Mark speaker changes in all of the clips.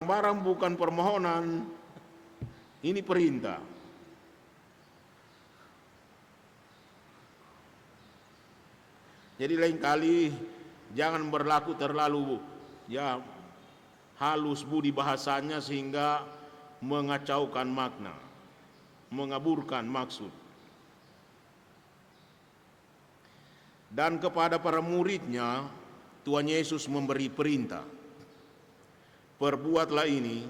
Speaker 1: barang bukan permohonan, ini perintah. Jadi lain kali jangan berlaku terlalu halus budi bahasanya sehingga mengacaukan makna, mengaburkan maksud. Dan kepada para muridnya Tuhan Yesus memberi perintah, perbuatlah ini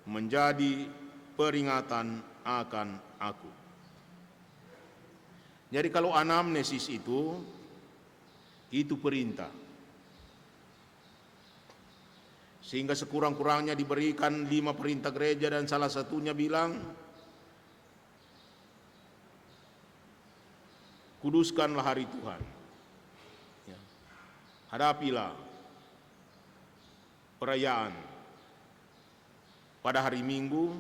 Speaker 1: menjadi peringatan akan aku. Jadi kalau anamnesis itu perintah. Sehingga sekurang-kurangnya diberikan 5 perintah gereja dan salah satunya bilang, kuduskanlah hari Tuhan. Ya. Hadapilah perayaan pada hari Minggu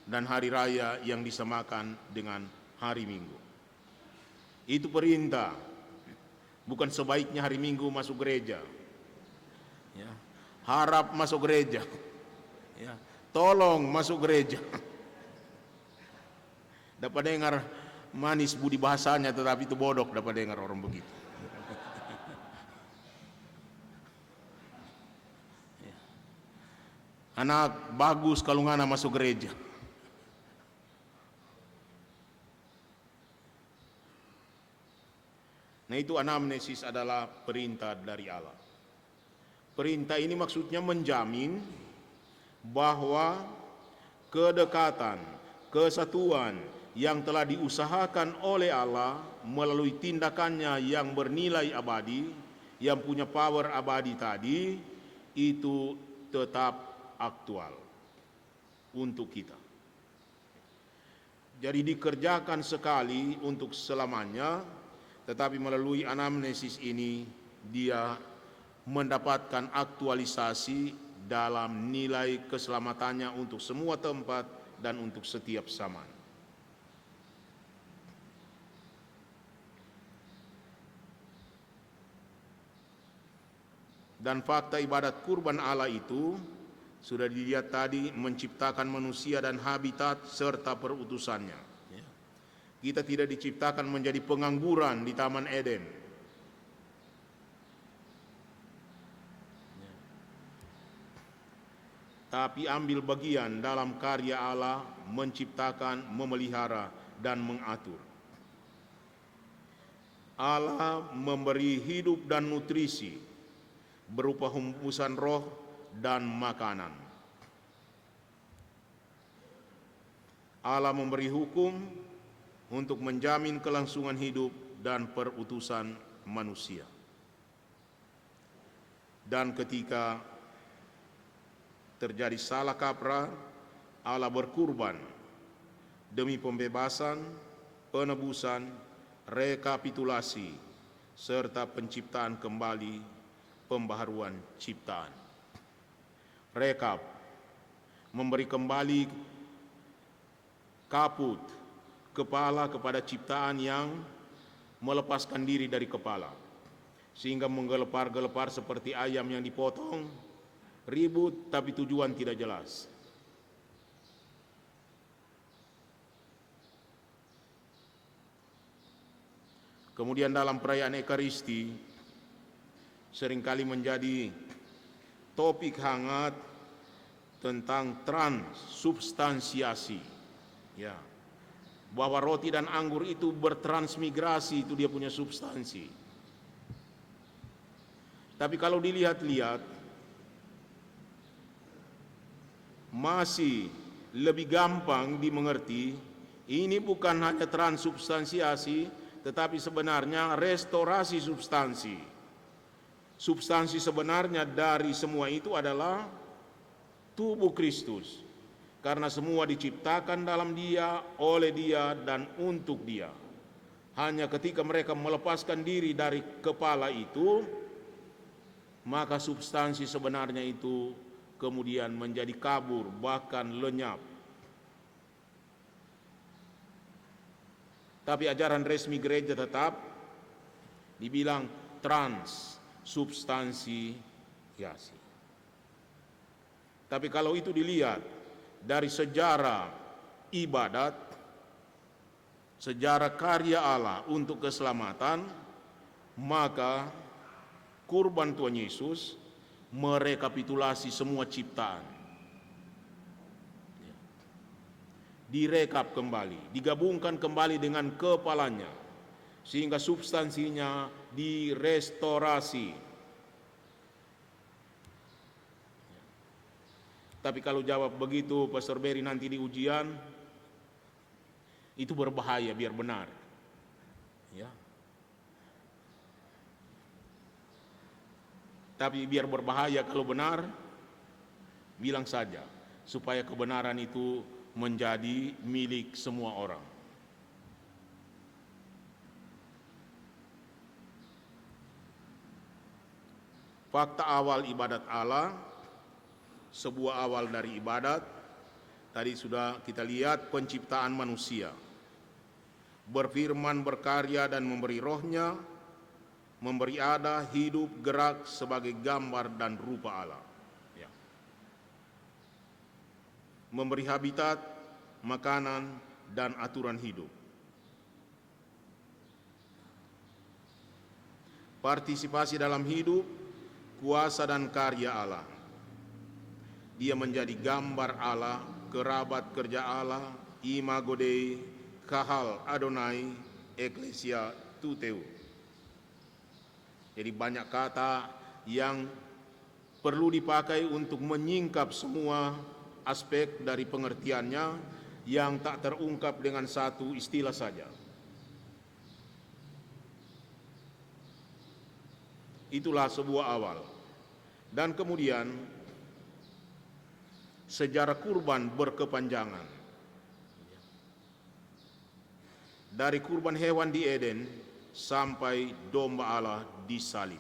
Speaker 1: dan hari raya yang disamakan dengan hari Minggu. Itu perintah. Bukan sebaiknya hari Minggu masuk gereja. Ya. Harap masuk gereja. Ya. Tolong masuk gereja. Dapat dengar manis budi bahasanya, tetapi itu bodoh dapat dengar orang begitu. Ya. Anak bagus kalau ngana masuk gereja. Nah, itu anamnesis adalah perintah dari Allah. Perintah ini maksudnya menjamin bahwa kedekatan, kesatuan yang telah diusahakan oleh Allah melalui tindakannya yang bernilai abadi, yang punya power abadi tadi, itu tetap aktual untuk kita. Jadi dikerjakan sekali untuk selamanya, tetapi melalui anamnesis ini dia mendapatkan aktualisasi dalam nilai keselamatannya untuk semua tempat dan untuk setiap zaman. Dan fakta ibadat kurban Allah itu sudah dilihat tadi, menciptakan manusia dan habitat serta perutusannya. Kita tidak diciptakan menjadi pengangguran di Taman Eden. Tapi ambil bagian dalam karya Allah menciptakan, memelihara, dan mengatur. Allah memberi hidup dan nutrisi berupa hembusan roh dan makanan. Allah memberi hukum untuk menjamin kelangsungan hidup dan perutusan manusia. Dan ketika terjadi salah kaprah, Allah berkurban demi pembebasan, penebusan, rekapitulasi, serta penciptaan kembali, pembaharuan ciptaan. Rekap, memberi kembali kaput, kepala kepada ciptaan yang melepaskan diri dari kepala, sehingga menggelepar-gelepar seperti ayam yang dipotong, ribut tapi tujuan tidak jelas. Kemudian dalam perayaan Ekaristi seringkali menjadi topik hangat tentang transubstansiasi. Ya. Bahwa roti dan anggur itu bertransmigrasi, itu dia punya substansi. Tapi kalau dilihat-lihat, masih lebih gampang dimengerti, ini bukan hanya transubstansiasi, tetapi sebenarnya restorasi substansi. Substansi sebenarnya dari semua itu adalah tubuh Kristus. Karena semua diciptakan dalam Dia, oleh Dia, dan untuk Dia. Hanya ketika mereka melepaskan diri dari kepala itu, maka substansi sebenarnya itu kemudian menjadi kabur, bahkan lenyap. Tapi ajaran resmi gereja tetap dibilang transubstansiasi. Tapi kalau itu dilihat dari sejarah ibadat, sejarah karya Allah untuk keselamatan, maka kurban Tuhan Yesus merekapitulasi semua ciptaan. Direkap kembali, digabungkan kembali dengan kepalanya, sehingga substansinya direstorasi. Tapi kalau jawab begitu Pastor Berry nanti di ujian, itu berbahaya biar benar. Ya. Tapi biar berbahaya kalau benar, bilang saja, supaya kebenaran itu menjadi milik semua orang. Fakta awal ibadat Allah, sebuah awal dari ibadat, tadi sudah kita lihat penciptaan manusia. Berfirman, berkarya dan memberi rohnya, memberi ada, hidup, gerak sebagai gambar dan rupa Allah. Ya. Memberi habitat, makanan, dan aturan hidup. Partisipasi dalam hidup, kuasa dan karya Allah. Dia menjadi gambar Allah, kerabat kerja Allah, imago Dei, kahal Adonai, Ecclesia Tuteu. Jadi banyak kata yang perlu dipakai untuk menyingkap semua aspek dari pengertiannya yang tak terungkap dengan satu istilah saja. Itulah sebuah awal. Dan kemudian sejarah kurban berkepanjangan. Dari kurban hewan di Eden sampai domba Allah disalib.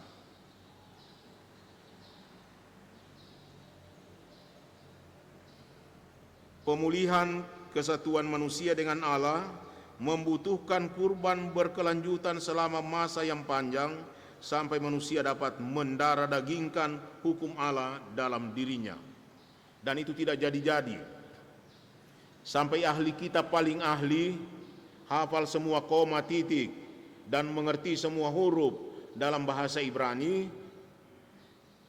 Speaker 1: Pemulihan kesatuan manusia dengan Allah membutuhkan kurban berkelanjutan selama masa yang panjang sampai manusia dapat mendarah-dagingkan hukum Allah dalam dirinya. Dan itu tidak jadi-jadi. Sampai ahli kitab paling ahli hafal semua koma titik dan mengerti semua huruf dalam bahasa Ibrani,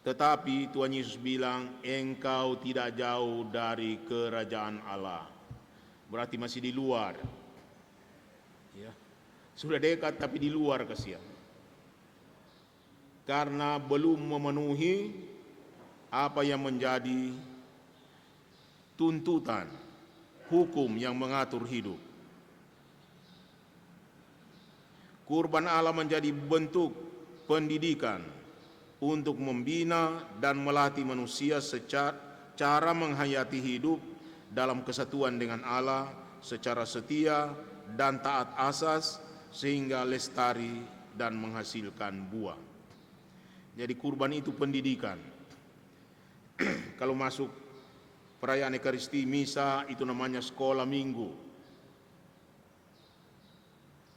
Speaker 1: tetapi Tuhan Yesus bilang, engkau tidak jauh dari kerajaan Allah. Berarti masih di luar. Ya. Sudah dekat tapi di luar kasihan. Karena belum memenuhi apa yang menjadi tuntutan hukum yang mengatur hidup. Kurban Allah menjadi bentuk pendidikan untuk membina dan melatih manusia secara menghayati hidup dalam kesatuan dengan Allah secara setia dan taat asas sehingga lestari dan menghasilkan buah. Jadi kurban itu pendidikan. Kalau masuk perayaan Ekaristi Misa itu namanya sekolah minggu.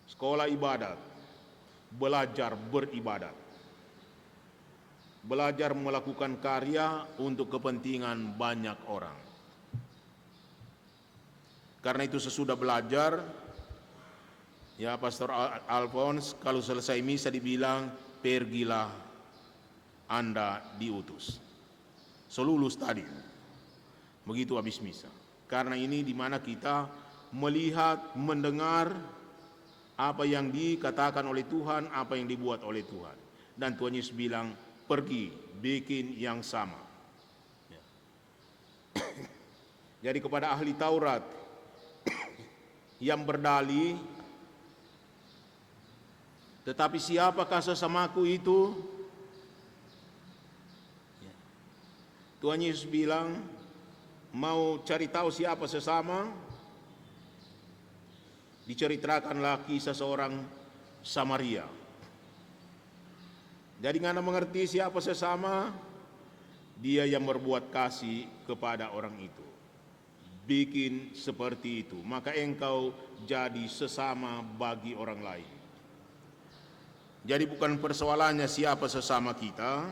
Speaker 1: Sekolah ibadat, belajar beribadat. Belajar melakukan karya untuk kepentingan banyak orang. Karena itu sesudah belajar, ya Pastor Alphonse kalau selesai misa dibilang, pergilah Anda diutus. Selulus tadi. Begitu habis misa. Karena ini di mana kita melihat, mendengar apa yang dikatakan oleh Tuhan, apa yang dibuat oleh Tuhan. Dan Tuhan Yesus bilang, pergi, bikin yang sama. Jadi kepada ahli Taurat yang berdalih, tetapi siapakah sesamaku itu? Tuhan Yesus bilang, mau cari tahu siapa sesama? Diceritakanlah kisah seorang Samaria. Jadi ngana mengerti siapa sesama? Dia yang berbuat kasih kepada orang itu. Bikin seperti itu, maka engkau jadi sesama bagi orang lain. Jadi bukan persoalannya siapa sesama kita,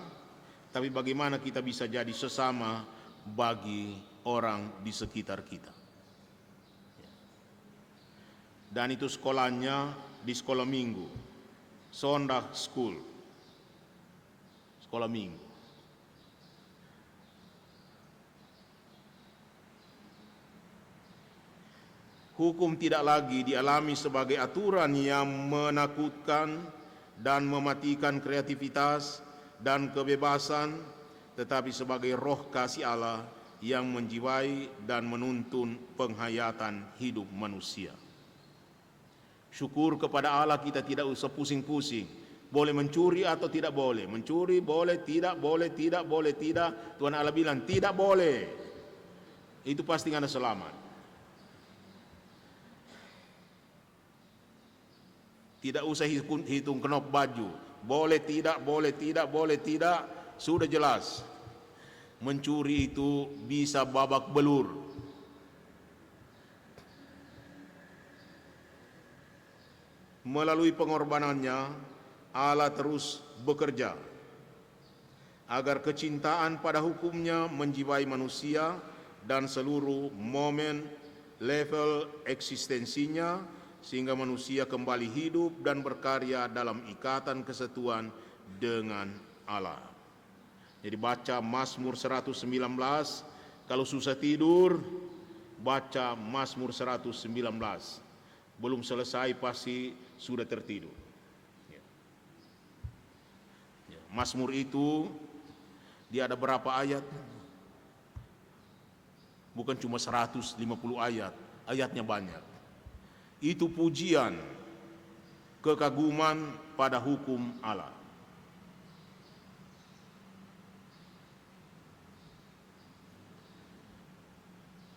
Speaker 1: tapi bagaimana kita bisa jadi sesama bagi orang di sekitar kita. Dan itu sekolahnya di sekolah minggu, Sondag School, sekolah minggu. Hukum tidak lagi dialami sebagai aturan yang menakutkan dan mematikan kreativitas dan kebebasan, tetapi sebagai roh kasih Allah yang menjiwai dan menuntun penghayatan hidup manusia. Syukur kepada Allah, kita tidak usah pusing-pusing. Boleh mencuri atau tidak boleh? Mencuri boleh, tidak boleh, tidak boleh, tidak. Tuhan Allah bilang tidak boleh. Itu pasti Anda selamat. Tidak usah hitung knop baju. Boleh tidak, boleh tidak, boleh tidak. Sudah jelas. Mencuri itu bisa babak belur. Melalui pengorbanannya, Allah terus bekerja agar kecintaan pada hukumnya menjiwai manusia dan seluruh momen level eksistensinya, sehingga manusia kembali hidup dan berkarya dalam ikatan kesatuan dengan Allah. Jadi baca Mazmur 119, kalau susah tidur, baca Mazmur 119. Belum selesai pasti sudah tertidur. Mazmur itu dia ada berapa ayat? Bukan cuma 150 ayat, ayatnya banyak. Itu pujian, kekaguman pada hukum Allah.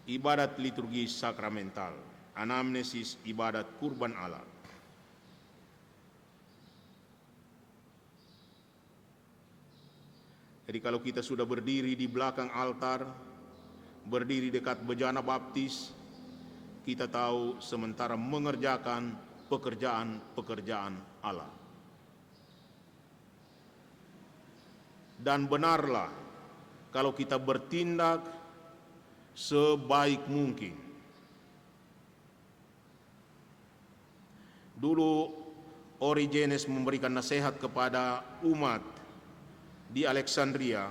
Speaker 1: Ibadat liturgi sakramental, anamnesis ibadat kurban Allah. Jadi kalau kita sudah berdiri di belakang altar, berdiri dekat bejana baptis, kita tahu sementara mengerjakan pekerjaan-pekerjaan Allah. Dan benarlah kalau kita bertindak sebaik mungkin. Dulu Origenes memberikan nasihat kepada umat di Alexandria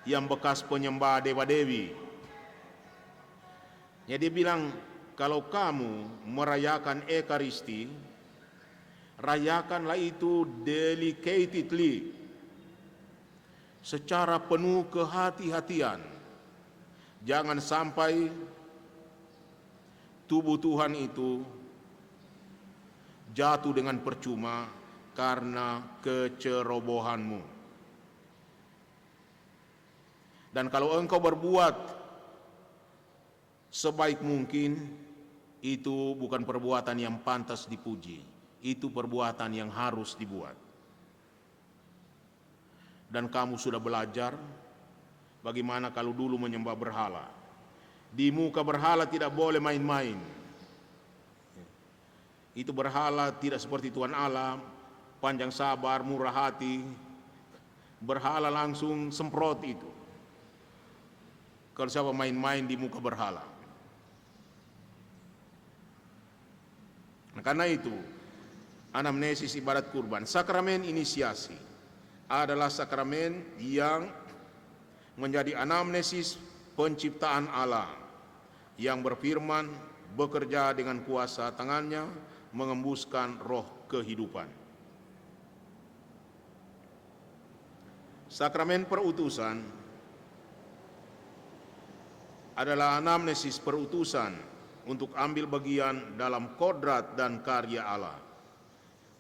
Speaker 1: yang bekas penyembah dewa-dewi. Dia bilang, kalau kamu merayakan Ekaristi, rayakanlah itu delicatedly, secara penuh kehati-hatian. Jangan sampai tubuh Tuhan itu jatuh dengan percuma karena kecerobohanmu. Dan kalau engkau berbuat sebaik mungkin, itu bukan perbuatan yang pantas dipuji, itu perbuatan yang harus dibuat. Dan kamu sudah belajar bagaimana kalau dulu menyembah berhala. Di muka berhala tidak boleh main-main. Itu berhala tidak seperti Tuhan Allah, panjang sabar, murah hati. Berhala langsung semprot itu. Kalau siapa main-main di muka berhala. Nah, karena itu, anamnesis ibadat kurban, sakramen inisiasi, adalah sakramen yang menjadi anamnesis penciptaan Allah yang berfirman, bekerja dengan kuasa tangannya, mengembuskan roh kehidupan. Sakramen perutusan adalah anamnesis perutusan untuk ambil bagian dalam kodrat dan karya Allah,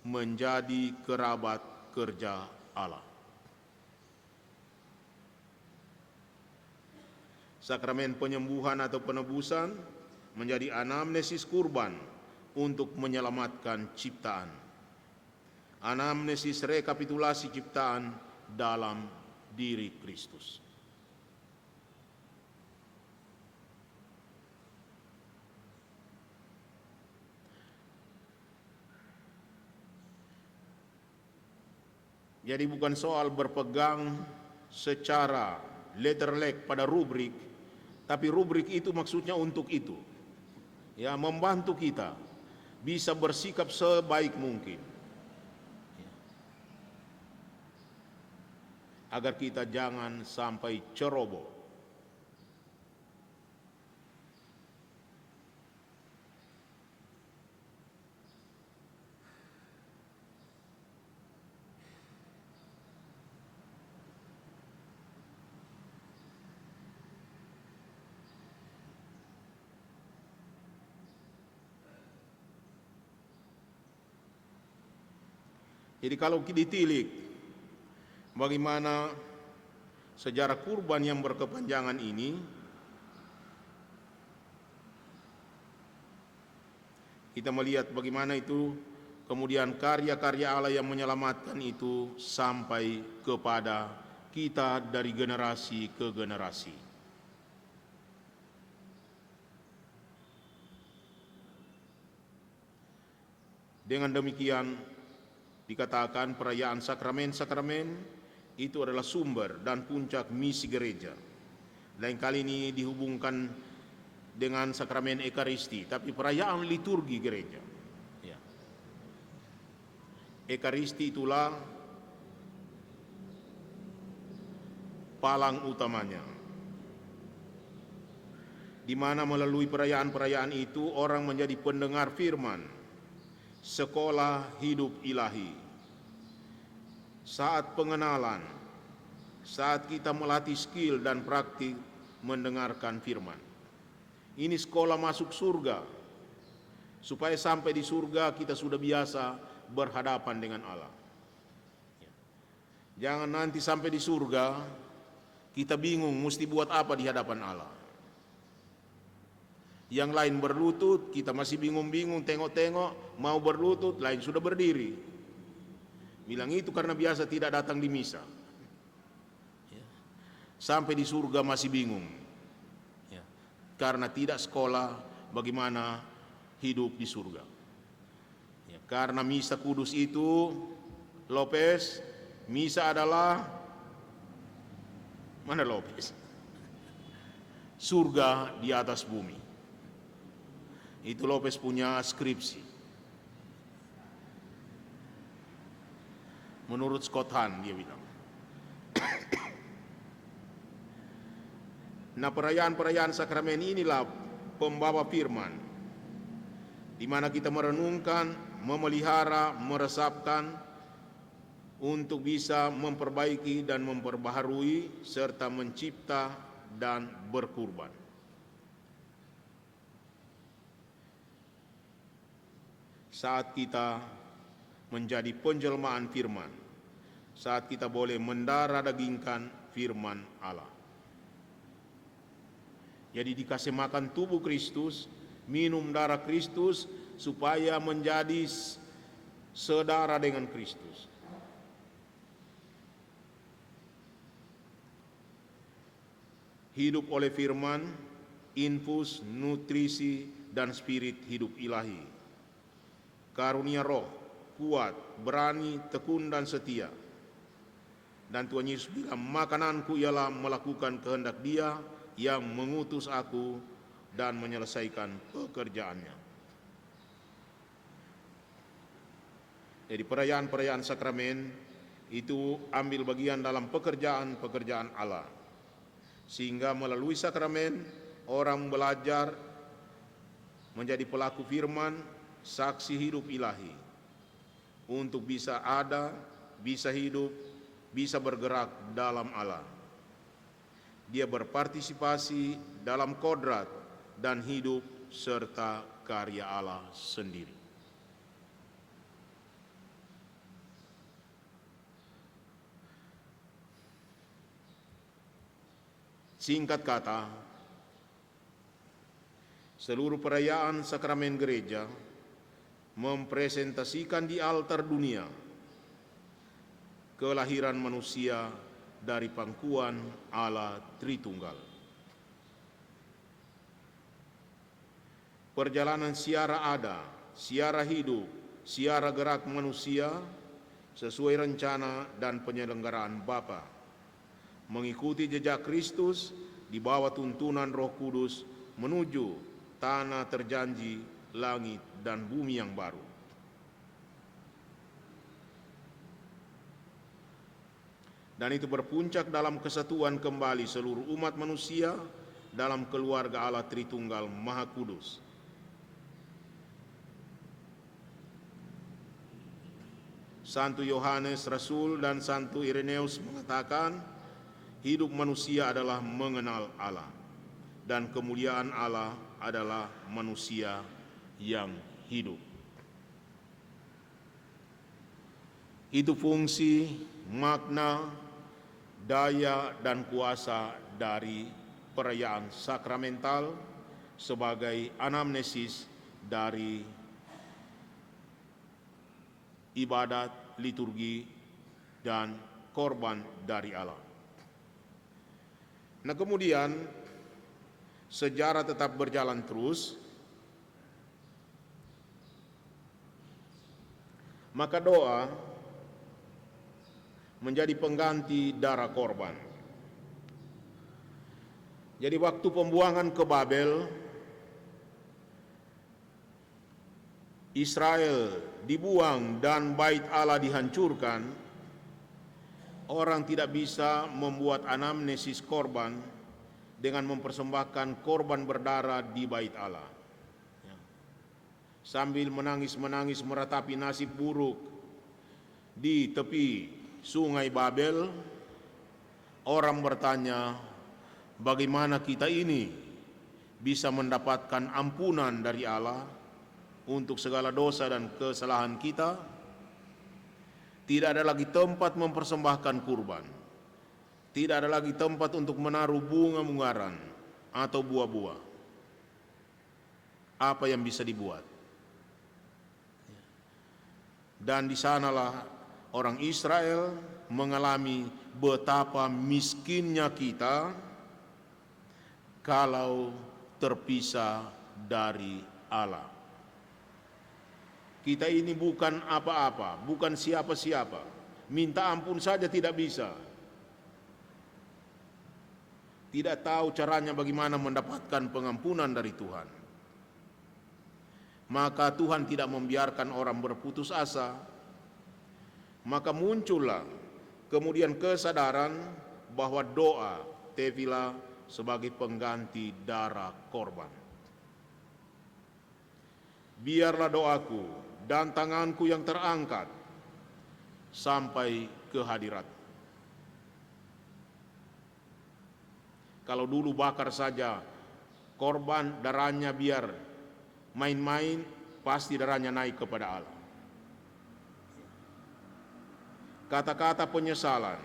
Speaker 1: menjadi kerabat kerja Allah. Sakramen penyembuhan atau penebusan menjadi anamnesis kurban untuk menyelamatkan ciptaan. Anamnesis rekapitulasi ciptaan dalam diri Kristus. Jadi bukan soal berpegang secara letterlek pada rubrik, tapi rubrik itu maksudnya untuk itu, ya, membantu kita bisa bersikap sebaik mungkin, agar kita jangan sampai ceroboh. Jadi kalau ditilik bagaimana sejarah kurban yang berkepanjangan ini, kita melihat bagaimana itu kemudian karya-karya Allah yang menyelamatkan itu sampai kepada kita dari generasi ke generasi. Dengan demikian dikatakan perayaan sakramen-sakramen itu adalah sumber dan puncak misi gereja. Lain kali ini dihubungkan dengan sakramen Ekaristi, tapi perayaan liturgi gereja. Ya. Ekaristi itulah palang utamanya, di mana melalui perayaan-perayaan itu orang menjadi pendengar firman, sekolah hidup ilahi. Saat pengenalan, saat kita melatih skill dan praktik mendengarkan firman. Ini sekolah masuk surga. Supaya sampai di surga kita sudah biasa berhadapan dengan Allah. Jangan nanti sampai di surga kita bingung mesti buat apa di hadapan Allah. Yang lain berlutut, kita masih bingung-bingung, tengok-tengok, mau berlutut, lain sudah berdiri. Bilang itu karena biasa tidak datang di misa. Sampai di surga masih bingung. Karena tidak sekolah bagaimana hidup di surga. Karena misa kudus itu, Lopez, misa adalah, mana Lopez? Surga di atas bumi. Itu Lopez punya skripsi. Menurut Scott Hahn dia bilang. Nah, perayaan-perayaan sakramen inilah pembawa firman, di mana kita merenungkan, memelihara, meresapkan untuk bisa memperbaiki dan memperbaharui serta mencipta dan berkurban. Saat kita menjadi penjelmaan firman, saat kita boleh mendarah dagingkan firman Allah. Jadi dikasih makan tubuh Kristus, minum darah Kristus, supaya menjadi sedarah dengan Kristus. Hidup oleh firman, infus, nutrisi, dan spirit hidup ilahi. Karunia roh, kuat, berani, tekun, dan setia. Dan Tuhan Yesus bilang, makananku ialah melakukan kehendak Dia yang mengutus aku dan menyelesaikan pekerjaannya. Jadi perayaan-perayaan sakramen itu ambil bagian dalam pekerjaan-pekerjaan Allah. Sehingga melalui sakramen orang belajar menjadi pelaku firman, saksi hidup ilahi, untuk bisa ada, bisa hidup, bisa bergerak dalam Allah. Dia berpartisipasi dalam kodrat dan hidup serta karya Allah sendiri. Singkat kata, seluruh perayaan sakramen gereja mempresentasikan di altar dunia kelahiran manusia dari pangkuan Allah Tritunggal. Perjalanan siara ada, siara hidup, siara gerak manusia sesuai rencana dan penyelenggaraan Bapa mengikuti jejak Kristus di bawah tuntunan Roh Kudus menuju tanah terjanji, langit dan bumi yang baru. Dan itu berpuncak dalam kesatuan kembali seluruh umat manusia dalam keluarga Allah Tritunggal Maha Kudus. Santo Yohanes Rasul dan Santo Ireneus mengatakan, hidup manusia adalah mengenal Allah, dan kemuliaan Allah adalah manusia yang hidup. Itu fungsi, makna, daya, dan kuasa dari perayaan sakramental sebagai anamnesis dari ibadat, liturgi, dan korban dari Allah. Nah, kemudian sejarah tetap berjalan terus, maka doa menjadi pengganti darah korban. Jadi waktu pembuangan ke Babel, Israel dibuang dan bait Allah dihancurkan, orang tidak bisa membuat anamnesis korban dengan mempersembahkan korban berdarah di bait Allah. Sambil menangis-menangis meratapi nasib buruk di tepi sungai Babel, orang bertanya, bagaimana kita ini bisa mendapatkan ampunan dari Allah untuk segala dosa dan kesalahan kita? Tidak ada lagi tempat mempersembahkan kurban. Tidak ada lagi tempat untuk menaruh bunga-bungaran atau buah-buah. Apa yang bisa dibuat? Dan di sanalah orang Israel mengalami betapa miskinnya kita kalau terpisah dari Allah. Kita ini bukan apa-apa, bukan siapa-siapa. Minta ampun saja tidak bisa. Tidak tahu caranya bagaimana mendapatkan pengampunan dari Tuhan. Maka Tuhan tidak membiarkan orang berputus asa. Maka muncullah kemudian kesadaran bahwa doa, tefillah, sebagai pengganti darah korban. Biarlah doaku dan tanganku yang terangkat sampai ke hadirat. Kalau dulu bakar saja korban, darahnya biar main-main, pasti darahnya naik kepada Allah. Kata-kata penyesalan,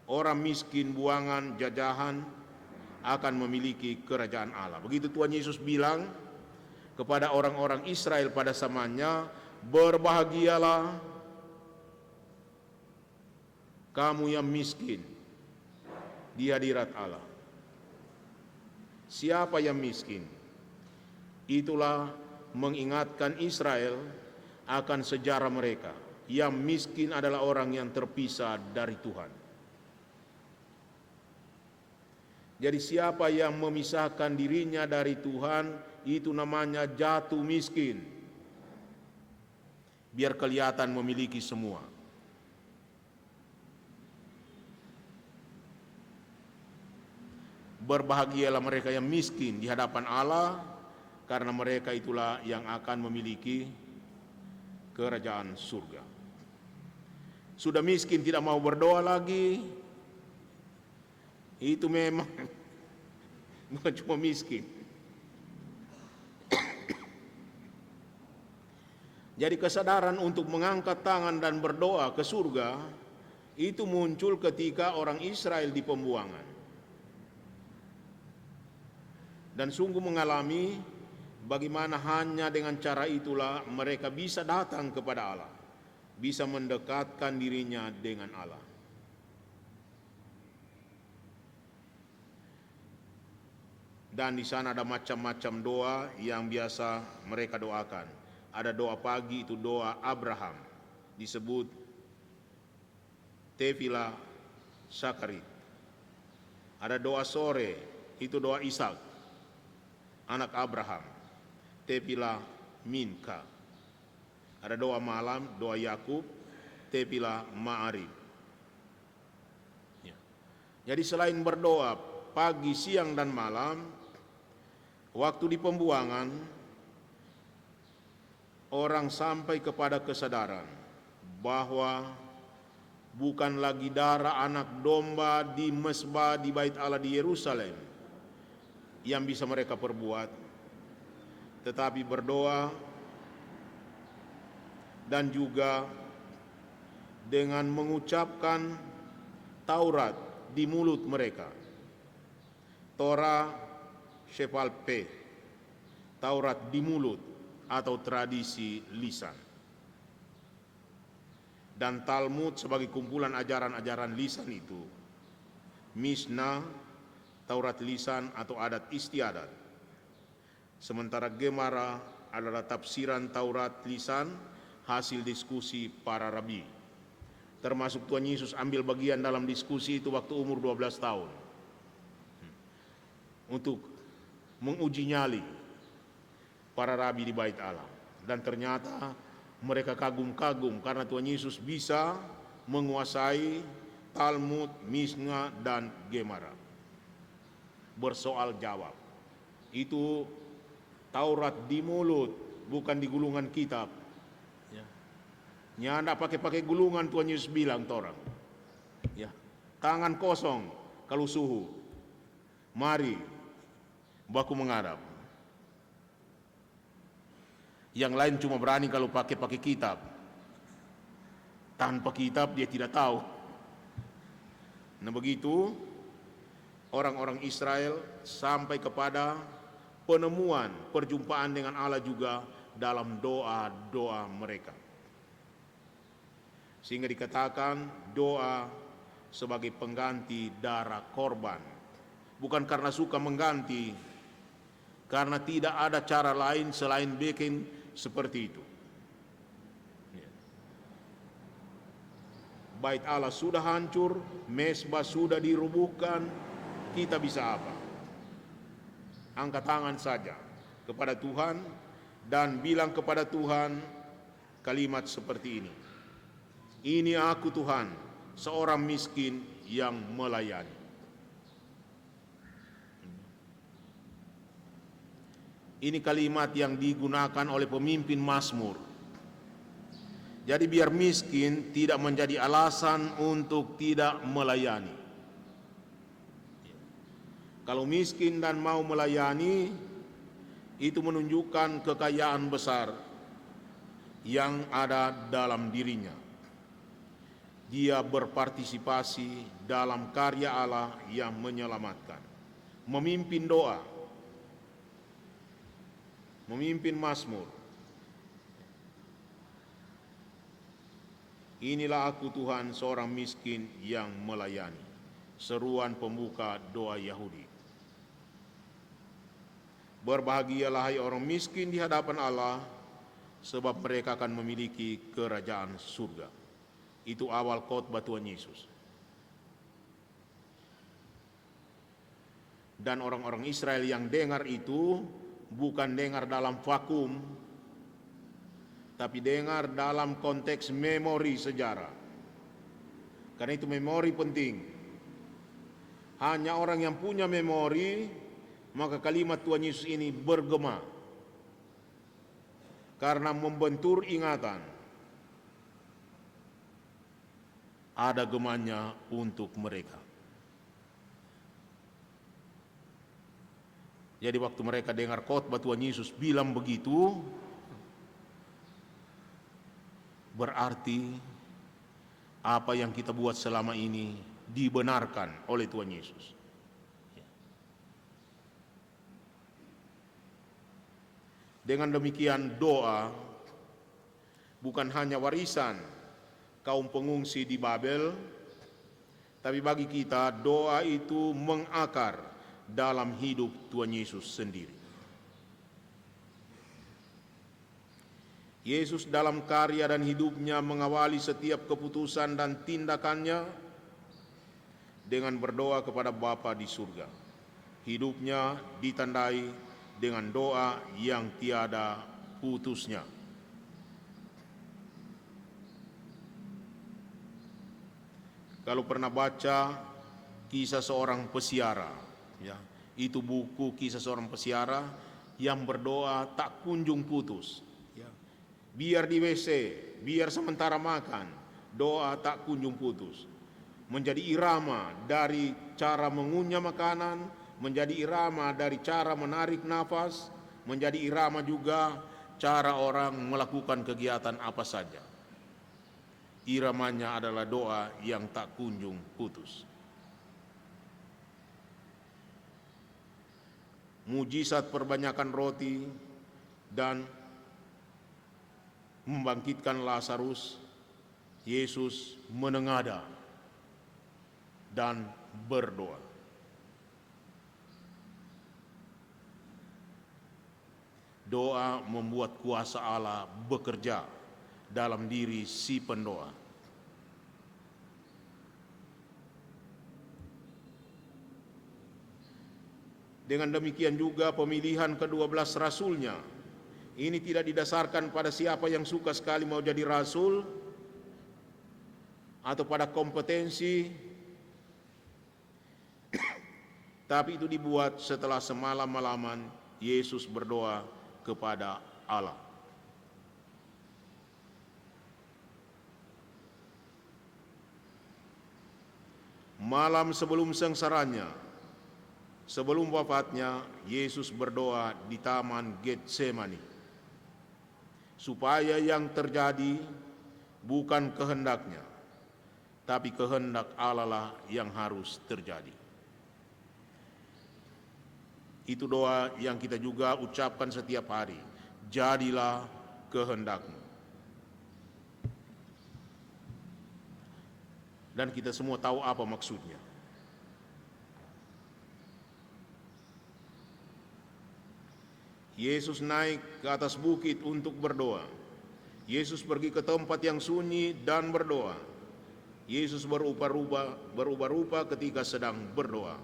Speaker 1: orang miskin, buangan, jajahan akan memiliki kerajaan Allah. Begitu Tuhan Yesus bilang kepada orang-orang Israel pada zamannya, berbahagialah kamu yang miskin di hadirat Allah. Siapa yang miskin? Itulah mengingatkan Israel akan sejarah mereka. Yang miskin adalah orang yang terpisah dari Tuhan. Jadi siapa yang memisahkan dirinya dari Tuhan, itu namanya jatuh miskin. Biar kelihatan memiliki semua. Berbahagialah mereka yang miskin di hadapan Allah, karena mereka itulah yang akan memiliki kerajaan surga. Sudah miskin tidak mau berdoa lagi, itu memang bukan cuma miskin. Jadi kesadaran untuk mengangkat tangan dan berdoa ke surga itu muncul ketika orang Israel di pembuangan. Dan sungguh mengalami bagaimana hanya dengan cara itulah mereka bisa datang kepada Allah, bisa mendekatkan dirinya dengan Allah. Dan di sana ada macam-macam doa yang biasa mereka doakan. Ada doa pagi, itu doa Abraham, disebut tefillah Sakarit. Ada doa sore, itu doa Ishak, anak Abraham. Tepilah minka. Ada doa malam, doa Yakub, tepilah ma'arib. Ya. Jadi selain berdoa pagi, siang, dan malam, waktu di pembuangan, orang sampai kepada kesadaran bahwa bukan lagi darah anak domba di mesbah di Bait Allah di Yerusalem yang bisa mereka perbuat, tetapi berdoa dan juga dengan mengucapkan Taurat di mulut mereka. Torah Shepal Peh, Taurat di mulut atau tradisi lisan. Dan Talmud sebagai kumpulan ajaran-ajaran lisan itu. Mishnah, Taurat lisan atau adat istiadat. Sementara Gemara adalah tafsiran Taurat lisan hasil diskusi para rabi. Termasuk Tuhan Yesus ambil bagian dalam diskusi itu waktu umur 12 tahun. Untuk menguji nyali para rabi di Bait Allah. Dan ternyata mereka kagum-kagum karena Tuhan Yesus bisa menguasai Talmud, Mishnah, dan Gemara. Bersoal jawab. Itu Taurat di mulut, bukan di gulungan kitab. Ya, anda pakai gulungan, Tuhan Yesus bilang orang. Ya, tangan kosong kalau suhu. Mari baku menghadap. Yang lain cuma berani kalau pakai kitab. Tanpa kitab dia tidak tahu. Nah begitu orang-orang Israel sampai kepada penemuan, perjumpaan dengan Allah juga dalam doa-doa mereka. Sehingga dikatakan doa sebagai pengganti darah korban. Bukan karena suka mengganti, karena tidak ada cara lain selain bikin seperti itu. Bait Allah sudah hancur, mesbah sudah dirubuhkan, kita bisa apa? Angkat tangan saja kepada Tuhan dan bilang kepada Tuhan kalimat seperti ini. Ini aku Tuhan, seorang miskin yang melayani. Ini kalimat yang digunakan oleh pemimpin Mazmur. Jadi biar miskin tidak menjadi alasan untuk tidak melayani. Kalau miskin dan mau melayani, itu menunjukkan kekayaan besar yang ada dalam dirinya. Dia berpartisipasi dalam karya Allah yang menyelamatkan. Memimpin doa, memimpin Mazmur. Inilah aku Tuhan, seorang miskin yang melayani. Seruan pembuka doa Yahudi. Berbahagialah hai orang miskin di hadapan Allah, sebab mereka akan memiliki kerajaan surga. Itu awal khotbah Tuhan Yesus. Dan orang-orang Israel yang dengar itu bukan dengar dalam vakum, tapi dengar dalam konteks memori sejarah. Karena itu memori penting. Hanya orang yang punya memori, maka kalimat Tuhan Yesus ini bergema. Karena membentur ingatan. Ada gemanya untuk mereka. Jadi waktu mereka dengar khotbah Tuhan Yesus bilang begitu, berarti apa yang kita buat selama ini dibenarkan oleh Tuhan Yesus. Dengan demikian doa bukan hanya warisan kaum pengungsi di Babel, tapi bagi kita doa itu mengakar dalam hidup Tuhan Yesus sendiri. Yesus dalam karya dan hidupnya mengawali setiap keputusan dan tindakannya dengan berdoa kepada Bapa di surga. Hidupnya ditandai dengan doa yang tiada putusnya. Kalau pernah baca kisah seorang pesiara, ya, itu buku kisah seorang pesiara yang berdoa tak kunjung putus. Ya. Biar di WC, biar sementara makan, doa tak kunjung putus. Menjadi irama dari cara mengunyah makanan, menjadi irama dari cara menarik nafas, menjadi irama juga cara orang melakukan kegiatan apa saja. Iramanya adalah doa yang tak kunjung putus. Mujizat perbanyakan roti dan membangkitkan Lazarus, Yesus menengadah dan berdoa. Doa membuat kuasa Allah bekerja dalam diri si pendoa. Dengan demikian juga pemilihan ke-12 rasulnya, ini tidak didasarkan pada siapa yang suka sekali mau jadi rasul, atau pada kompetensi, tapi itu dibuat setelah semalam-malaman Yesus berdoa kepada Allah. Malam sebelum sengsaranya, sebelum wafatnya, Yesus berdoa di Taman Getsemani, supaya yang terjadi bukan kehendaknya, tapi kehendak Allah lah yang harus terjadi. Itu doa yang kita juga ucapkan setiap hari. Jadilah kehendakmu. Dan kita semua tahu apa maksudnya. Yesus naik ke atas bukit untuk berdoa. Yesus pergi ke tempat yang sunyi dan berdoa. Yesus berubah-ubah ketika sedang berdoa.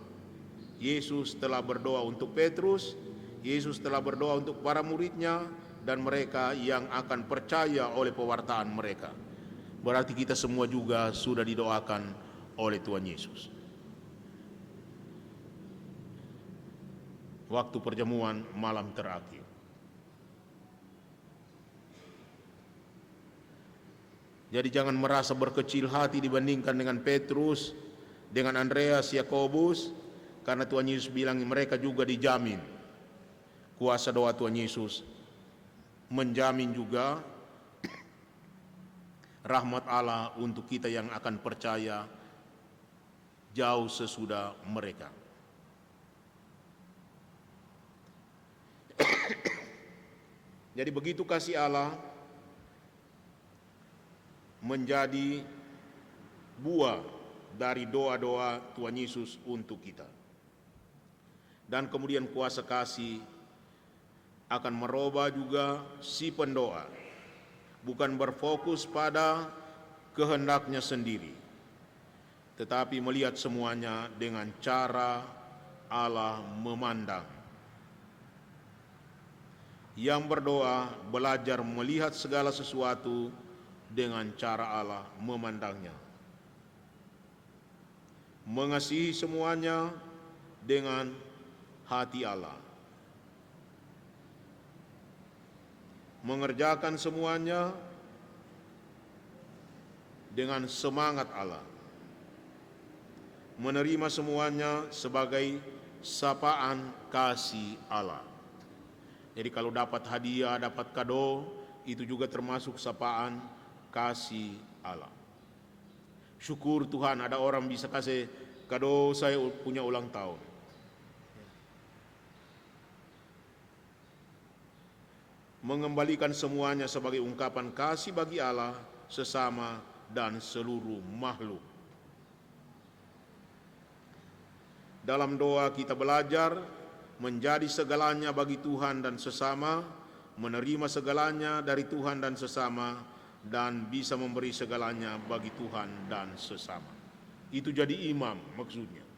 Speaker 1: Yesus telah berdoa untuk Petrus, Yesus telah berdoa untuk para muridnya dan mereka yang akan percaya oleh pewartaan mereka. Berarti kita semua juga sudah didoakan oleh Tuhan Yesus. Waktu perjamuan malam terakhir. Jadi jangan merasa berkecil hati dibandingkan dengan Petrus, dengan Andreas, Yakobus, karena Tuhan Yesus bilang mereka juga dijamin. Kuasa doa Tuhan Yesus menjamin juga rahmat Allah untuk kita yang akan percaya jauh sesudah mereka. Jadi begitu kasih Allah menjadi buah dari doa-doa Tuhan Yesus untuk kita. Dan kemudian kuasa kasih akan merubah juga si pendoa, bukan berfokus pada kehendaknya sendiri, tetapi melihat semuanya dengan cara Allah memandang. Yang berdoa belajar melihat segala sesuatu dengan cara Allah memandangnya. Mengasihi semuanya dengan hati Allah. Mengerjakan semuanya dengan semangat Allah. Menerima semuanya sebagai sapaan kasih Allah. Jadi kalau dapat hadiah, dapat kado, itu juga termasuk sapaan kasih Allah. Syukur Tuhan ada orang bisa kasih kado, saya punya ulang tahun. Mengembalikan semuanya sebagai ungkapan kasih bagi Allah, sesama, dan seluruh makhluk. Dalam doa kita belajar menjadi segalanya bagi Tuhan dan sesama, menerima segalanya dari Tuhan dan sesama, dan bisa memberi segalanya bagi Tuhan dan sesama. Itu jadi imam maksudnya.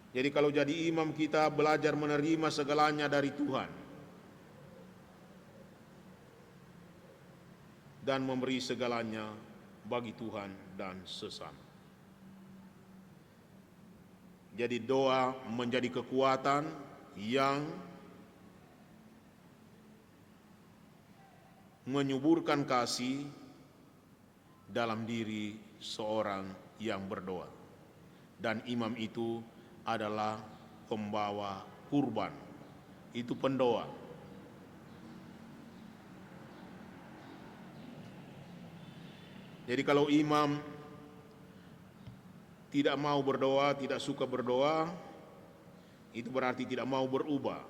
Speaker 1: Jadi kalau jadi imam kita belajar menerima segalanya dari Tuhan dan memberi segalanya bagi Tuhan dan sesama. Jadi doa menjadi kekuatan yang menyuburkan kasih dalam diri seorang yang berdoa. Dan imam itu adalah pembawa kurban, itu pendoa. Jadi kalau imam tidak mau berdoa, tidak suka berdoa, itu berarti tidak mau berubah.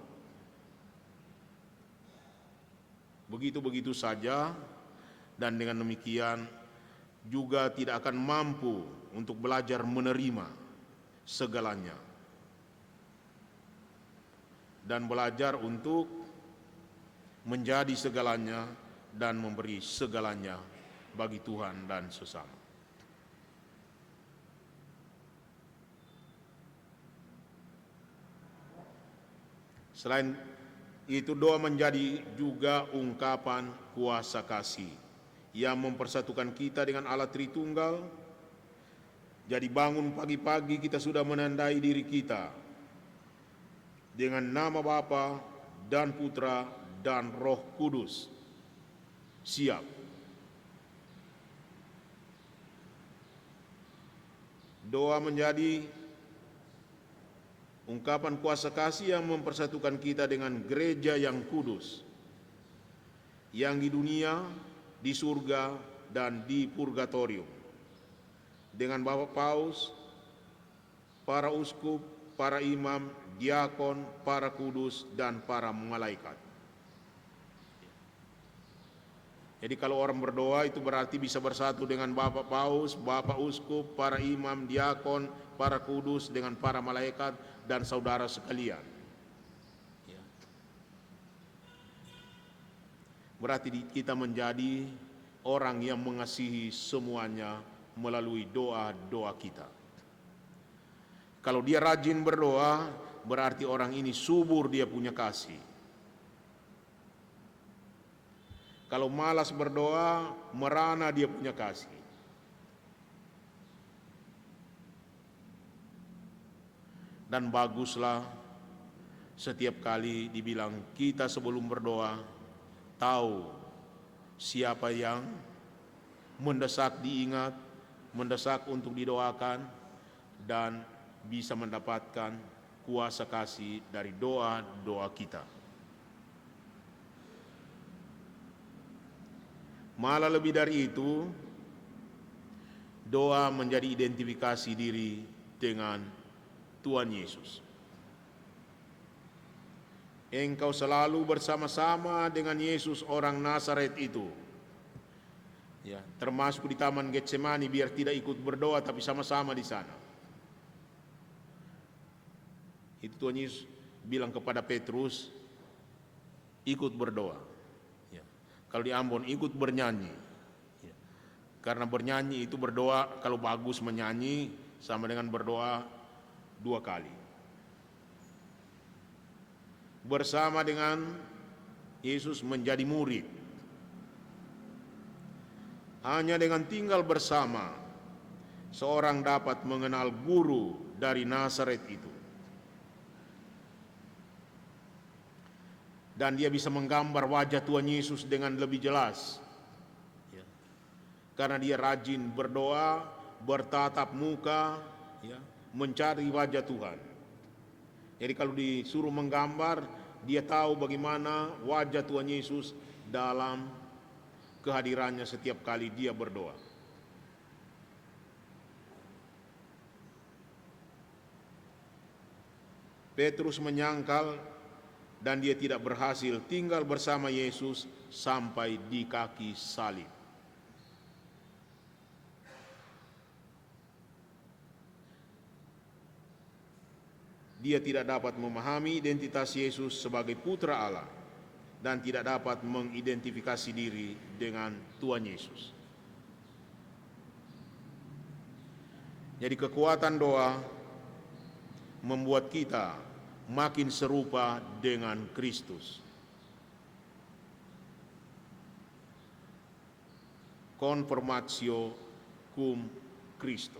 Speaker 1: Begitu-begitu saja, dan dengan demikian juga tidak akan mampu untuk belajar menerima segalanya dan belajar untuk menjadi segalanya dan memberi segalanya bagi Tuhan dan sesama. Selain itu, doa menjadi juga ungkapan kuasa kasih yang mempersatukan kita dengan Allah Tritunggal. Jadi bangun pagi-pagi kita sudah menandai diri kita dengan nama Bapa dan Putra dan Roh Kudus. Siap. Doa menjadi ungkapan kuasa kasih yang mempersatukan kita dengan gereja yang kudus, yang di dunia, di surga, dan di purgatorium. Dengan Bapak Paus, para uskup, para imam, diakon, para kudus, dan para malaikat. Jadi kalau orang berdoa itu berarti bisa bersatu dengan Bapak Paus, Bapak uskup, para imam, diakon, para kudus, dengan para malaikat, dan saudara sekalian. Berarti kita menjadi orang yang mengasihi semuanya melalui doa-doa kita. Kalau dia rajin berdoa, berarti orang ini subur, dia punya kasih. Kalau malas berdoa, merana dia punya kasih. Dan baguslah setiap kali dibilang kita sebelum berdoa tahu siapa yang mendesak diingat, mendesak untuk didoakan, dan bisa mendapatkan kuasa kasih dari doa-doa kita. Malah lebih dari itu, doa menjadi identifikasi diri dengan Tuhan Yesus. Engkau selalu bersama-sama dengan Yesus orang Nazaret itu. Ya, termasuk di Taman Getsemani, biar tidak ikut berdoa tapi sama-sama di sana. Itu Tuhan Yesus bilang kepada Petrus, ikut berdoa. Ya. Kalau di Ambon ikut bernyanyi. Ya. Karena bernyanyi itu berdoa, kalau bagus menyanyi sama dengan berdoa 2 kali. Bersama dengan Yesus menjadi murid. Hanya dengan tinggal bersama, seorang dapat mengenal guru dari Nazaret itu. Dan dia bisa menggambar wajah Tuhan Yesus dengan lebih jelas. Ya. Karena dia rajin berdoa, bertatap muka, ya, mencari wajah Tuhan. Jadi kalau disuruh menggambar, dia tahu bagaimana wajah Tuhan Yesus dalam kehadirannya setiap kali dia berdoa. Petrus menyangkal dan dia tidak berhasil tinggal bersama Yesus sampai di kaki salib. Dia tidak dapat memahami identitas Yesus sebagai putra Allah dan tidak dapat mengidentifikasi diri dengan Tuhan Yesus. Jadi kekuatan doa membuat kita makin serupa dengan Kristus. Conformatio cum Christo.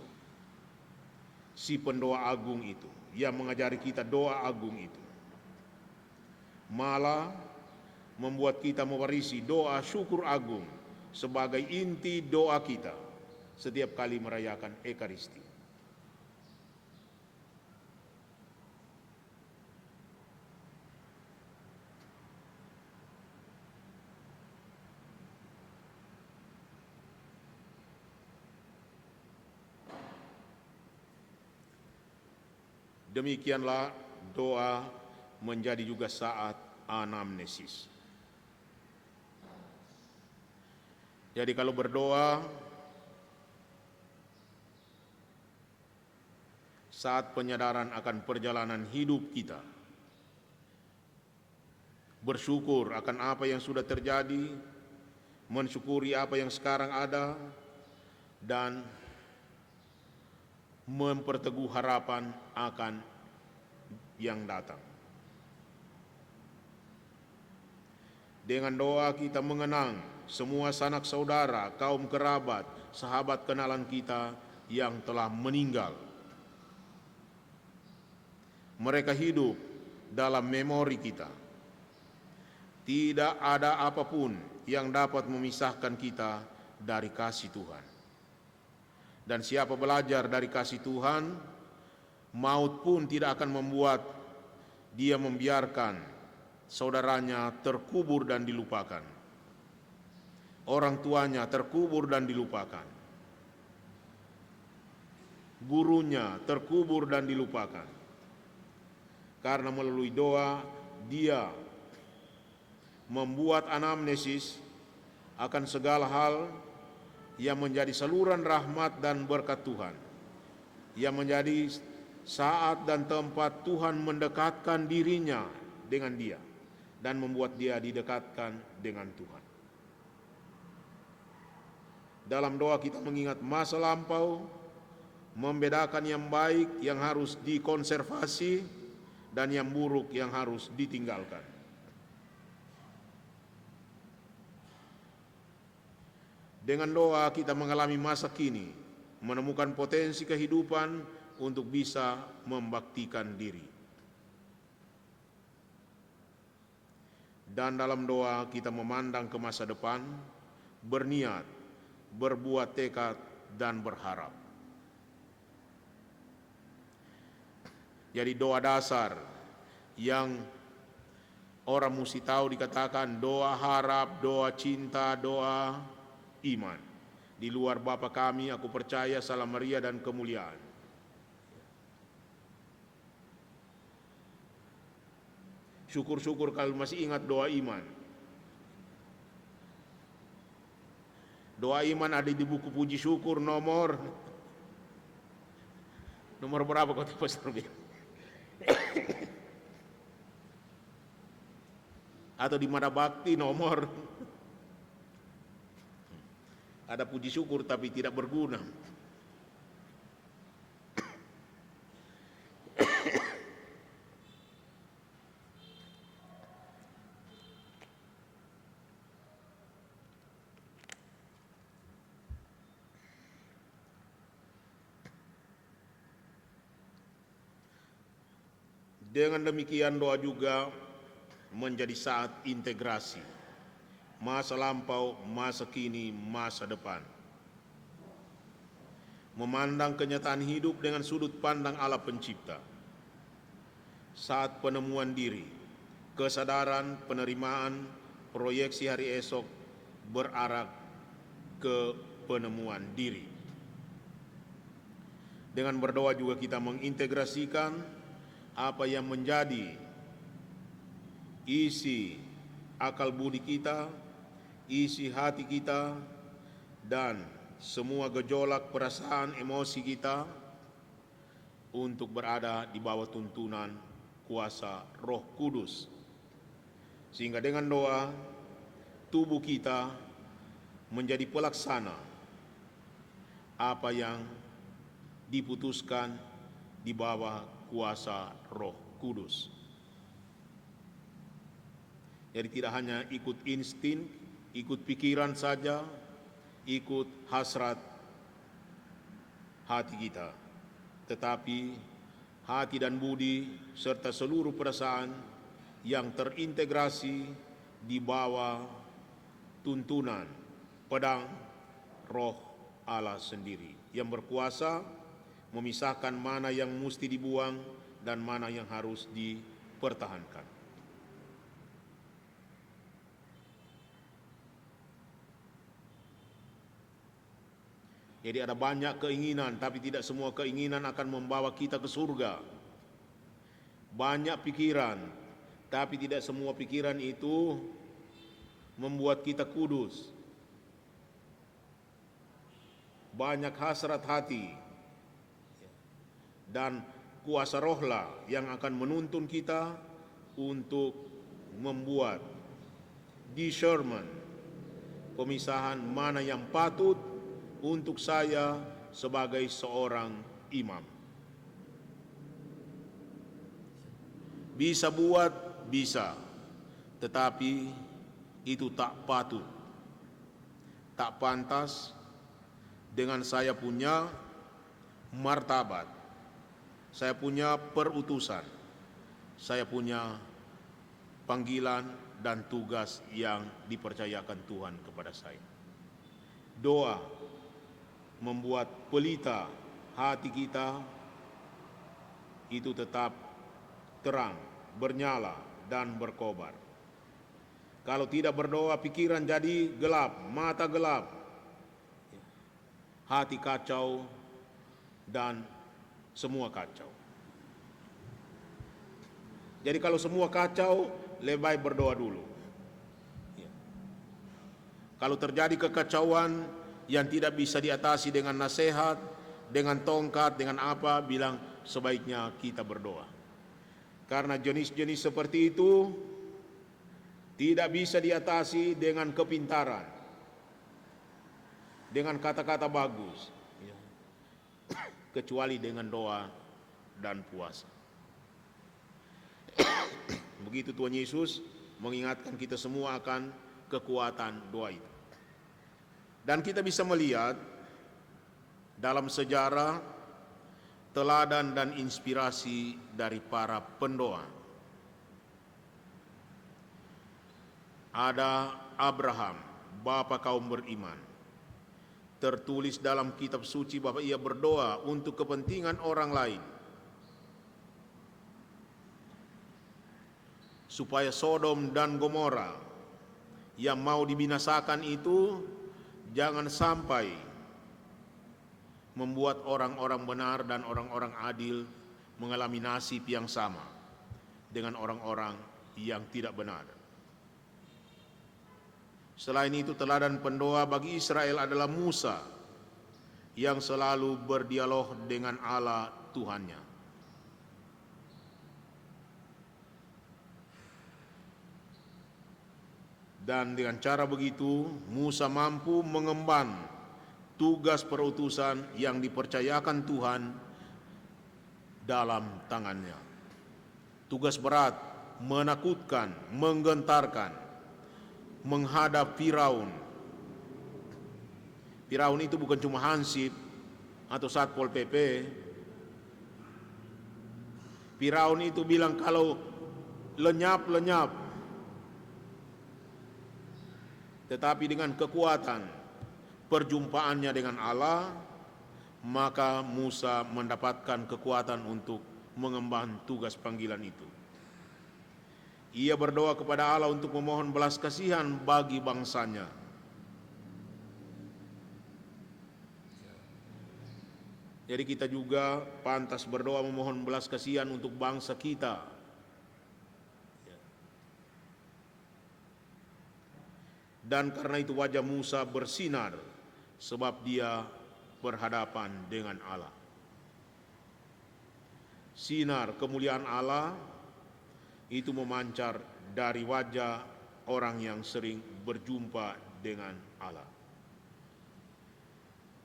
Speaker 1: Si pendoa agung itu, yang mengajari kita doa agung itu, malah membuat kita mewarisi doa syukur agung sebagai inti doa kita setiap kali merayakan Ekaristi. Demikianlah doa menjadi juga saat anamnesis. Jadi kalau berdoa saat penyadaran akan perjalanan hidup kita, bersyukur akan apa yang sudah terjadi, mensyukuri apa yang sekarang ada, dan memperteguh harapan akan yang datang. Dengan doa kita mengenang semua sanak saudara, kaum kerabat, sahabat kenalan kita yang telah meninggal. Mereka hidup dalam memori kita. Tidak ada apapun yang dapat memisahkan kita dari kasih Tuhan. Dan siapa belajar dari kasih Tuhan, maut pun tidak akan membuat dia membiarkan saudaranya terkubur dan dilupakan. Orang tuanya terkubur dan dilupakan. Gurunya terkubur dan dilupakan. Karena melalui doa, dia membuat anamnesis akan segala hal yang menjadi saluran rahmat dan berkat Tuhan, yang menjadi saat dan tempat Tuhan mendekatkan dirinya dengan dia dan membuat dia didekatkan dengan Tuhan. Dalam doa kita mengingat masa lampau, membedakan yang baik yang harus dikonservasi dan yang buruk yang harus ditinggalkan. Dengan doa kita mengalami masa kini, menemukan potensi kehidupan untuk bisa membaktikan diri. Dan dalam doa kita memandang ke masa depan, berniat, berbuat tekad, dan berharap. Jadi doa dasar yang orang mesti tahu dikatakan doa harap, doa cinta, doa iman. Di luar Bapa kami, aku percaya, salam Maria dan kemuliaan. Syukur-syukur kalau masih ingat doa iman. Doa iman ada di buku puji syukur nomor berapa kau Pastor Bill? Atau di Mana Bakti nomor. Ada puji syukur tapi tidak berguna. Dengan demikian doa juga menjadi saat integrasi. Masa lampau, masa kini, masa depan. Memandang kenyataan hidup dengan sudut pandang Allah pencipta. Saat penemuan diri, kesadaran, penerimaan, proyeksi hari esok berarah ke penemuan diri. Dengan berdoa juga kita mengintegrasikan apa yang menjadi isi akal budi kita, isi hati kita, dan semua gejolak perasaan emosi kita untuk berada di bawah tuntunan kuasa Roh Kudus. Sehingga dengan doa, tubuh kita menjadi pelaksana apa yang diputuskan di bawah kuasa Roh Kudus. Jadi tidak hanya ikut insting, ikut pikiran saja, ikut hasrat hati kita, tetapi hati dan budi serta seluruh perasaan yang terintegrasi di bawah tuntunan pedang Roh Allah sendiri yang berkuasa memisahkan mana yang mesti dibuang dan mana yang harus dipertahankan. Jadi ada banyak keinginan, tapi tidak semua keinginan akan membawa kita ke surga. Banyak pikiran, tapi tidak semua pikiran itu membuat kita kudus. Banyak hasrat hati, dan kuasa rohlah yang akan menuntun kita untuk membuat discernment, pemisahan mana yang patut untuk saya sebagai seorang imam. Bisa buat, bisa, tetapi itu tak patut, tak pantas dengan saya punya martabat, saya punya perutusan, saya punya panggilan dan tugas yang dipercayakan Tuhan kepada saya. Doa membuat pelita hati kita itu tetap terang, bernyala, dan berkobar. Kalau tidak berdoa, pikiran jadi gelap, mata gelap, hati kacau, dan semua kacau. Jadi kalau semua kacau, lebih baik berdoa dulu. Kalau terjadi kekacauan yang tidak bisa diatasi dengan nasihat, dengan tongkat, dengan apa, bilang sebaiknya kita berdoa. Karena jenis-jenis seperti itu tidak bisa diatasi dengan kepintaran, dengan kata-kata bagus, kecuali dengan doa dan puasa. Begitu Tuhan Yesus mengingatkan kita semua akan kekuatan doa itu. Dan kita bisa melihat dalam sejarah teladan dan inspirasi dari para pendoa. Ada Abraham, bapa kaum beriman. Tertulis dalam kitab suci bahwa ia berdoa untuk kepentingan orang lain, supaya Sodom dan Gomora yang mau dibinasakan itu jangan sampai membuat orang-orang benar dan orang-orang adil mengalami nasib yang sama dengan orang-orang yang tidak benar. Selain itu, teladan pendoa bagi Israel adalah Musa yang selalu berdialog dengan Allah Tuhannya. Dan dengan cara begitu, Musa mampu mengemban tugas perutusan yang dipercayakan Tuhan dalam tangannya. Tugas berat, menakutkan, menggentarkan, menghadap Firaun. Firaun itu bukan cuma hansip atau Satpol PP. Firaun itu bilang kalau lenyap, tetapi dengan kekuatan perjumpaannya dengan Allah, maka Musa mendapatkan kekuatan untuk mengemban tugas panggilan itu. Ia berdoa kepada Allah untuk memohon belas kasihan bagi bangsanya. Jadi kita juga pantas berdoa memohon belas kasihan untuk bangsa kita. Dan karena itu wajah Musa bersinar, sebab dia berhadapan dengan Allah. Sinar kemuliaan Allah itu memancar dari wajah orang yang sering berjumpa dengan Allah.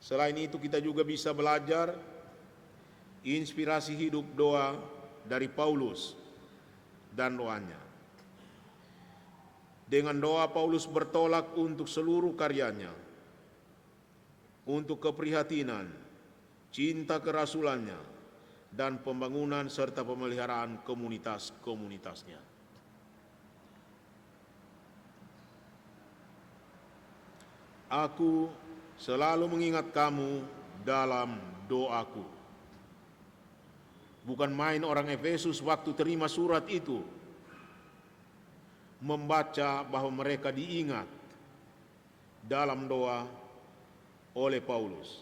Speaker 1: Selain itu kita juga bisa belajar inspirasi hidup doa dari Paulus dan doanya. Dengan doa Paulus bertolak untuk seluruh karyanya, untuk keprihatinan, cinta kerasulannya, dan pembangunan serta pemeliharaan komunitas-komunitasnya. Aku selalu mengingat kamu dalam doaku. Bukan main orang Efesus waktu terima surat itu membaca bahwa mereka diingat dalam doa oleh Paulus.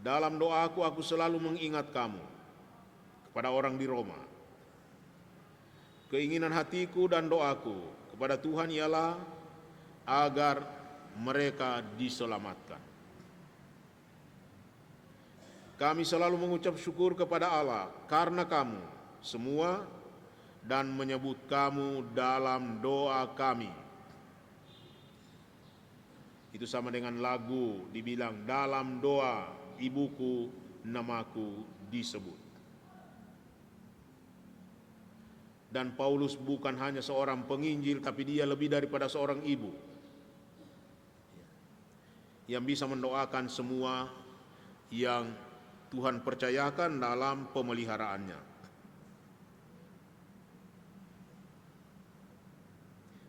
Speaker 1: Dalam doaku aku selalu mengingat kamu kepada orang di Roma. Keinginan hatiku dan doaku kepada Tuhan ialah agar mereka diselamatkan. Kami selalu mengucap syukur kepada Allah karena kamu semua dan menyebut kamu dalam doa kami. Itu sama dengan lagu dibilang dalam doa ibuku namaku disebut. Dan Paulus bukan hanya seorang penginjil, tapi dia lebih daripada seorang ibu yang bisa mendoakan semua yang Tuhan percayakan dalam pemeliharaannya.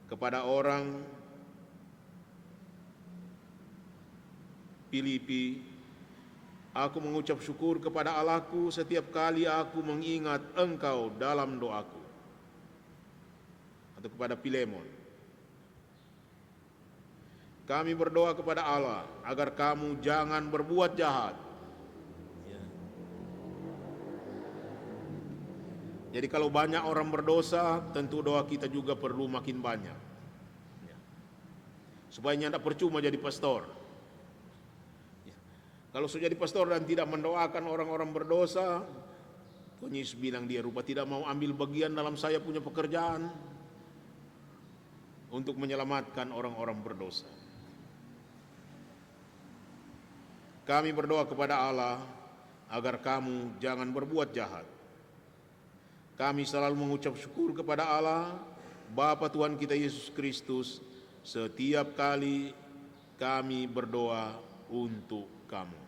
Speaker 1: Kepada orang Filipi, aku mengucap syukur kepada Allahku setiap kali aku mengingat engkau dalam doaku. Atau kepada Filemon, kami berdoa kepada Allah agar kamu jangan berbuat jahat. Jadi kalau banyak orang berdosa, tentu doa kita juga perlu makin banyak. Supaya tidak percuma jadi pastor. Kalau sudah jadi pastor dan tidak mendoakan orang-orang berdosa, Tuhan Yesus bilang dia rupa tidak mau ambil bagian dalam saya punya pekerjaan untuk menyelamatkan orang-orang berdosa. Kami berdoa kepada Allah agar kamu jangan berbuat jahat. Kami selalu mengucap syukur kepada Allah, Bapa Tuhan kita Yesus Kristus, setiap kali kami berdoa untuk kamu.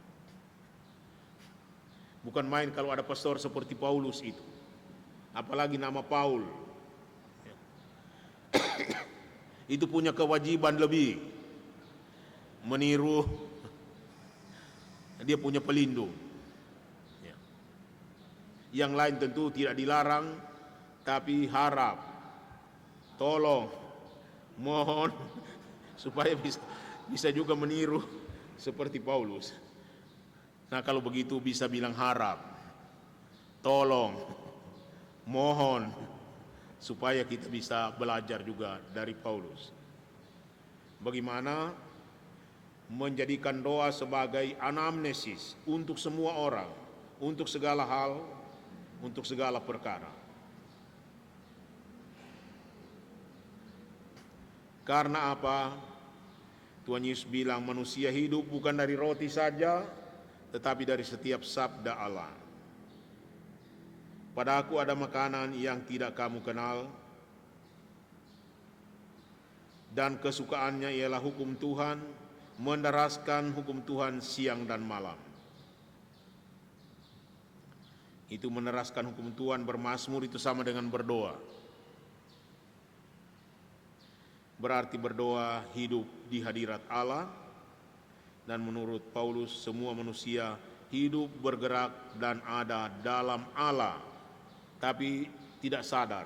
Speaker 1: Bukan main kalau ada pastor seperti Paulus itu. Apalagi nama Paul. Itu punya kewajiban lebih. Meniru. Dia punya pelindung. Yang lain tentu tidak dilarang, tapi harap, tolong, mohon, supaya bisa juga meniru seperti Paulus. Nah kalau begitu bisa bilang harap, tolong, mohon, supaya kita bisa belajar juga dari Paulus. Bagaimana menjadikan doa sebagai anamnesis untuk semua orang, untuk segala hal, untuk segala perkara. Karena apa? Tuhan Yesus bilang manusia hidup bukan dari roti saja, tetapi dari setiap sabda Allah. Pada aku ada makanan yang tidak kamu kenal, dan kesukaannya ialah hukum Tuhan, menderaskan hukum Tuhan siang dan malam. Itu meneraskan hukum Tuhan, bermazmur itu sama dengan berdoa. Berarti berdoa hidup di hadirat Allah, dan menurut Paulus semua manusia hidup, bergerak, dan ada dalam Allah, tapi tidak sadar.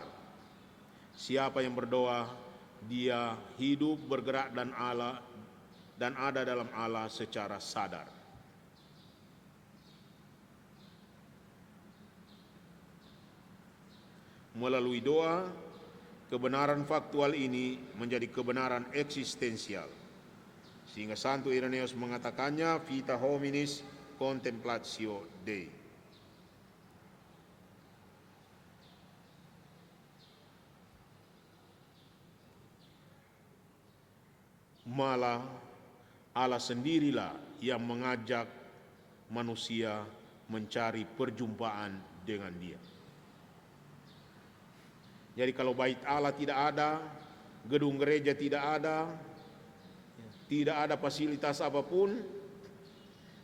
Speaker 1: Siapa yang berdoa, dia hidup, bergerak, dan ada dalam Allah secara sadar. Melalui doa, kebenaran faktual ini menjadi kebenaran eksistensial. Sehingga Santo Irenaeus mengatakannya, vita hominis contemplatio Dei. malah Allah sendirilah yang mengajak manusia mencari perjumpaan dengan Dia. Jadi kalau bait Allah tidak ada, gedung gereja tidak ada fasilitas apapun,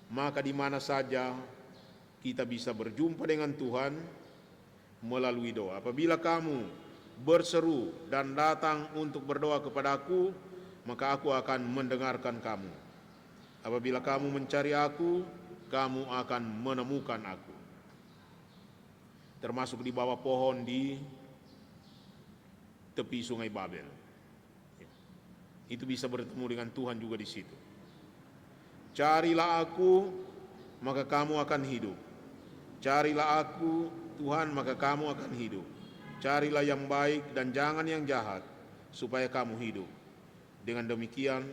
Speaker 1: maka di mana saja kita bisa berjumpa dengan Tuhan melalui doa. Apabila kamu berseru dan datang untuk berdoa kepadaku, maka aku akan mendengarkan kamu. Apabila kamu mencari aku, kamu akan menemukan aku. Termasuk di bawah pohon di tepi sungai Babel. Itu bisa bertemu dengan Tuhan juga di situ. Carilah aku, maka kamu akan hidup. Carilah aku, Tuhan, maka kamu akan hidup. Carilah yang baik dan jangan yang jahat, supaya kamu hidup. Dengan demikian,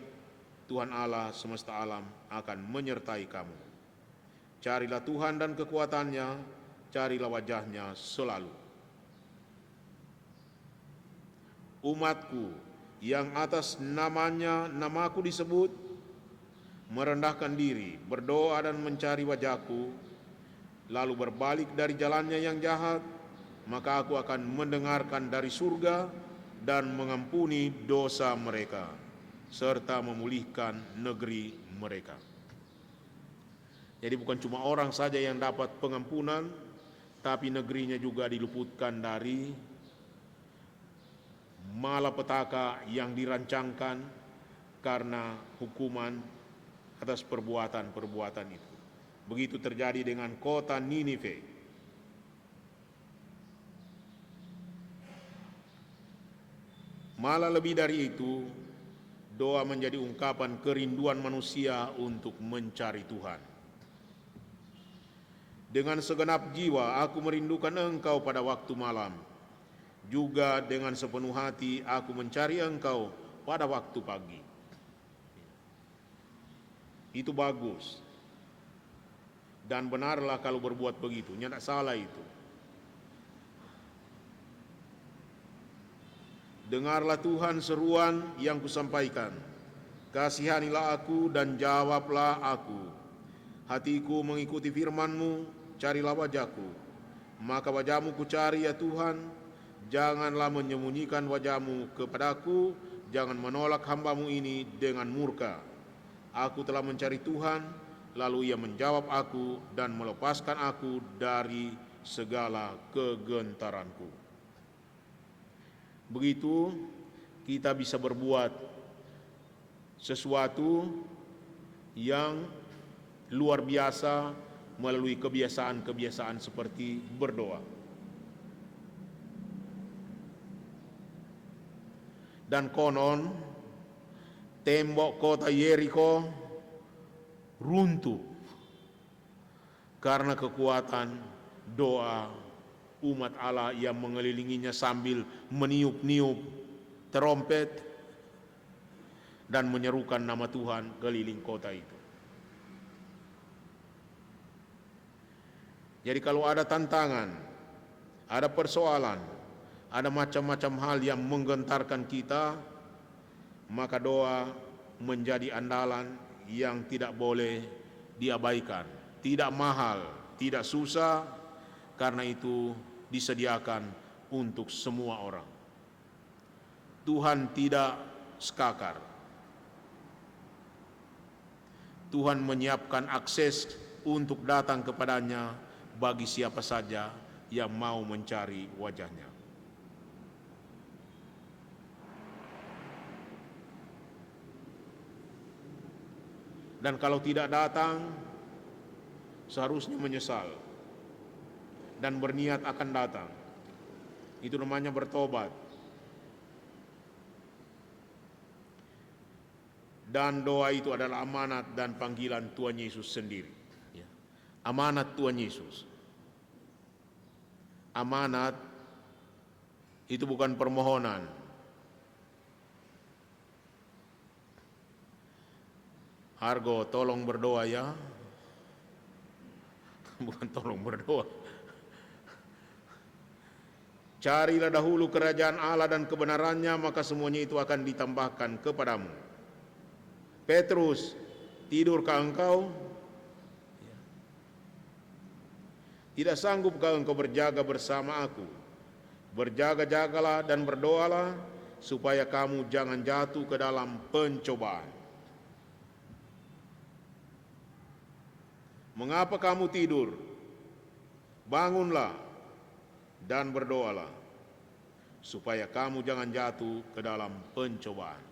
Speaker 1: Tuhan Allah semesta alam akan menyertai kamu. Carilah Tuhan dan kekuatannya, carilah wajahnya selalu. Umatku yang atas namaku disebut, merendahkan diri, berdoa dan mencari wajahku, lalu berbalik dari jalannya yang jahat, maka aku akan mendengarkan dari surga dan mengampuni dosa mereka, serta memulihkan negeri mereka. Jadi bukan cuma orang saja yang dapat pengampunan, tapi negerinya juga diluputkan dari malapetaka yang dirancangkan karena hukuman atas perbuatan-perbuatan itu. Begitu terjadi dengan kota Ninive. Malah lebih dari itu, doa menjadi ungkapan kerinduan manusia untuk mencari Tuhan. Dengan segenap jiwa aku merindukan Engkau pada waktu malam. Juga dengan sepenuh hati aku mencari Engkau pada waktu pagi. Itu bagus. Dan benarlah kalau berbuat begitu, tidak salah itu. Dengarlah Tuhan seruan yang kusampaikan. Kasihanilah aku dan jawablah aku. Hatiku mengikuti firman-Mu, carilah wajahku. Maka wajah-Mu kucari ya Tuhan. Janganlah menyembunyikan wajah-Mu kepadaku, jangan menolak hamba-Mu ini dengan murka. Aku telah mencari Tuhan, lalu Ia menjawab aku dan melepaskan aku dari segala kegentaranku. Begitu kita bisa berbuat sesuatu yang luar biasa melalui kebiasaan-kebiasaan seperti berdoa. Dan konon tembok kota Yeriko runtuh karena kekuatan doa umat Allah yang mengelilinginya sambil meniup-niup terompet dan menyerukan nama Tuhan keliling kota itu. Jadi kalau ada tantangan, ada persoalan, ada macam-macam hal yang menggentarkan kita, maka doa menjadi andalan yang tidak boleh diabaikan. Tidak mahal, tidak susah, karena itu disediakan untuk semua orang. Tuhan tidak skakar. Tuhan menyiapkan akses untuk datang kepadanya bagi siapa saja yang mau mencari wajahnya. Dan kalau tidak datang, seharusnya menyesal dan berniat akan datang. Itu namanya bertobat. Dan doa itu adalah amanat dan panggilan Tuhan Yesus sendiri. Amanat Tuhan Yesus. Amanat itu bukan permohonan. Hargo, tolong berdoa ya. Bukan tolong berdoa. Carilah dahulu kerajaan Allah dan kebenarannya, maka semuanya itu akan ditambahkan kepadamu. Petrus, tidurkah engkau? Tidak sanggupkah engkau berjaga bersama aku? Berjaga-jagalah dan berdoalah, supaya kamu jangan jatuh ke dalam pencobaan. Mengapa kamu tidur? Bangunlah dan berdoalah, supaya kamu jangan jatuh ke dalam pencobaan.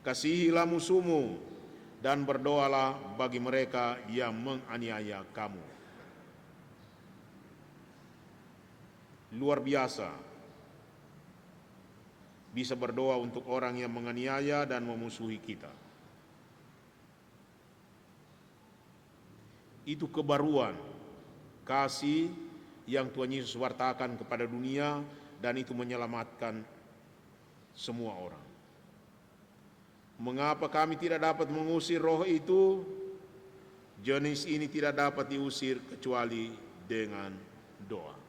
Speaker 1: Kasihilah musuhmu dan berdoalah bagi mereka yang menganiaya kamu. Luar biasa, bisa berdoa untuk orang yang menganiaya dan memusuhi kita. Itu kebaruan kasih yang Tuhan Yesus wartakan kepada dunia, dan itu menyelamatkan semua orang. Mengapa kami tidak dapat mengusir roh itu? Jenis ini tidak dapat diusir kecuali dengan doa.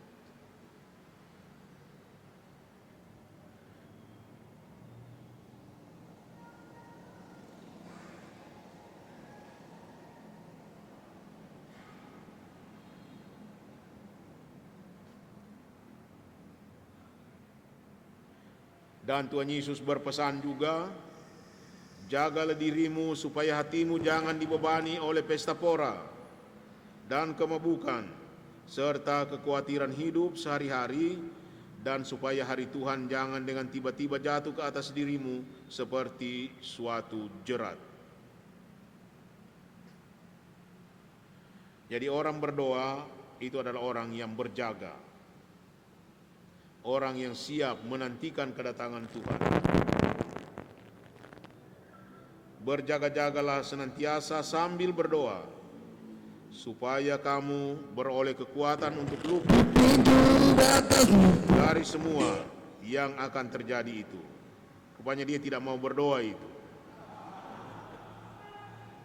Speaker 1: Dan Tuhan Yesus berpesan juga, jagalah dirimu supaya hatimu jangan dibebani oleh pesta pora dan kemabukan, serta kekhawatiran hidup sehari-hari, dan supaya hari Tuhan jangan dengan tiba-tiba jatuh ke atas dirimu seperti suatu jerat. Jadi orang berdoa itu adalah orang yang berjaga, orang yang siap menantikan kedatangan Tuhan. Berjaga-jagalah senantiasa sambil berdoa, supaya kamu beroleh kekuatan untuk luput dari semua yang akan terjadi itu. Rupanya dia tidak mau berdoa itu.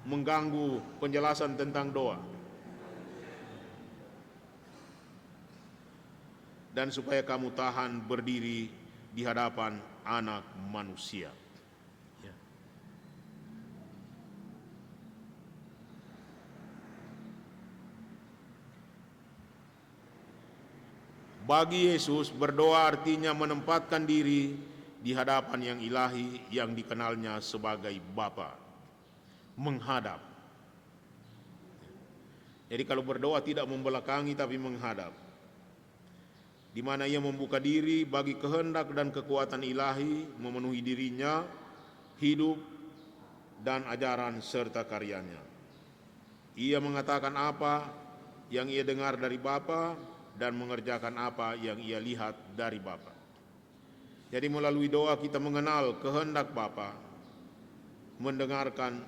Speaker 1: Mengganggu penjelasan tentang doa. Dan supaya kamu tahan berdiri di hadapan Anak Manusia. Bagi Yesus, berdoa artinya menempatkan diri di hadapan yang ilahi yang dikenalnya sebagai Bapa. Menghadap. Jadi kalau berdoa tidak membelakangi tapi menghadap. Di mana ia membuka diri bagi kehendak dan kekuatan ilahi memenuhi dirinya, hidup dan ajaran serta karyanya. Ia mengatakan apa yang ia dengar dari Bapa dan mengerjakan apa yang ia lihat dari Bapa. Jadi melalui doa kita mengenal kehendak Bapa, mendengarkan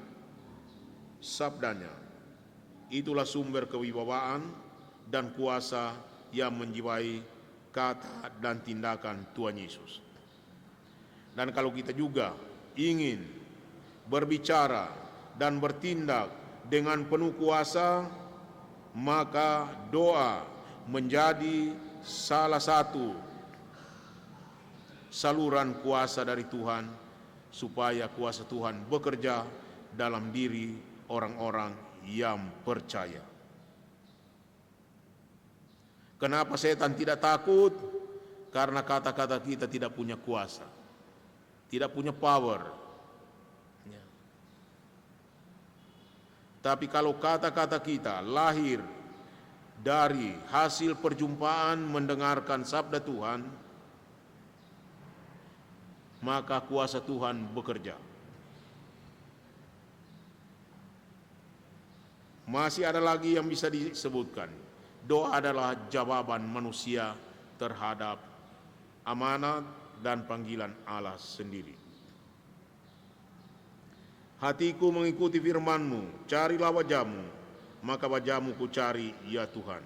Speaker 1: sabdanya. Itulah sumber kewibawaan dan kuasa yang menjiwai kata dan tindakan Tuhan Yesus. Dan kalau kita juga ingin berbicara dan bertindak dengan penuh kuasa, maka doa menjadi salah satu saluran kuasa dari Tuhan, supaya kuasa Tuhan bekerja dalam diri orang-orang yang percaya. Kenapa setan tidak takut? Karena kata-kata kita tidak punya kuasa, tidak punya power. Tapi kalau kata-kata kita lahir dari hasil perjumpaan mendengarkan sabda Tuhan, maka kuasa Tuhan bekerja. Masih ada lagi yang bisa disebutkan. Doa adalah jawaban manusia terhadap amanat dan panggilan Allah sendiri. Hatiku mengikuti firman-Mu, carilah wajah-Mu, maka wajah-Mu ku cari, ya Tuhan.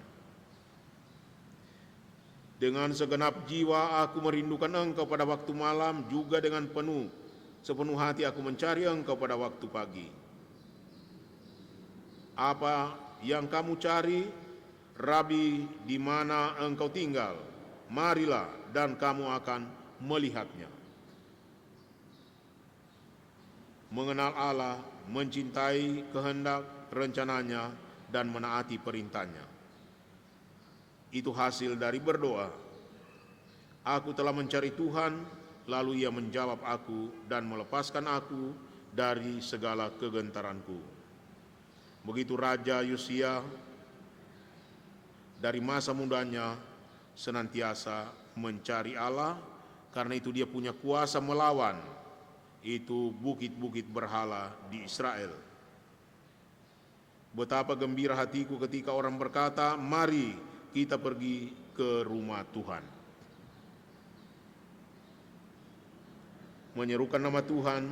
Speaker 1: Dengan segenap jiwa aku merindukan Engkau pada waktu malam, juga dengan sepenuh hati aku mencari Engkau pada waktu pagi. Apa yang kamu cari, Rabi, di mana Engkau tinggal? Marilah dan kamu akan melihatnya. mengenal Allah, mencintai kehendak rencananya, dan menaati perintahnya. Itu hasil dari berdoa. Aku telah mencari Tuhan, lalu Ia menjawab aku dan melepaskan aku dari segala kegentaranku. Begitu Raja Yosia dari masa mudanya senantiasa mencari Allah, karena itu dia punya kuasa melawan itu bukit-bukit berhala di Israel. Betapa gembira hatiku ketika orang berkata, mari kita pergi ke rumah Tuhan. Menyerukan nama Tuhan,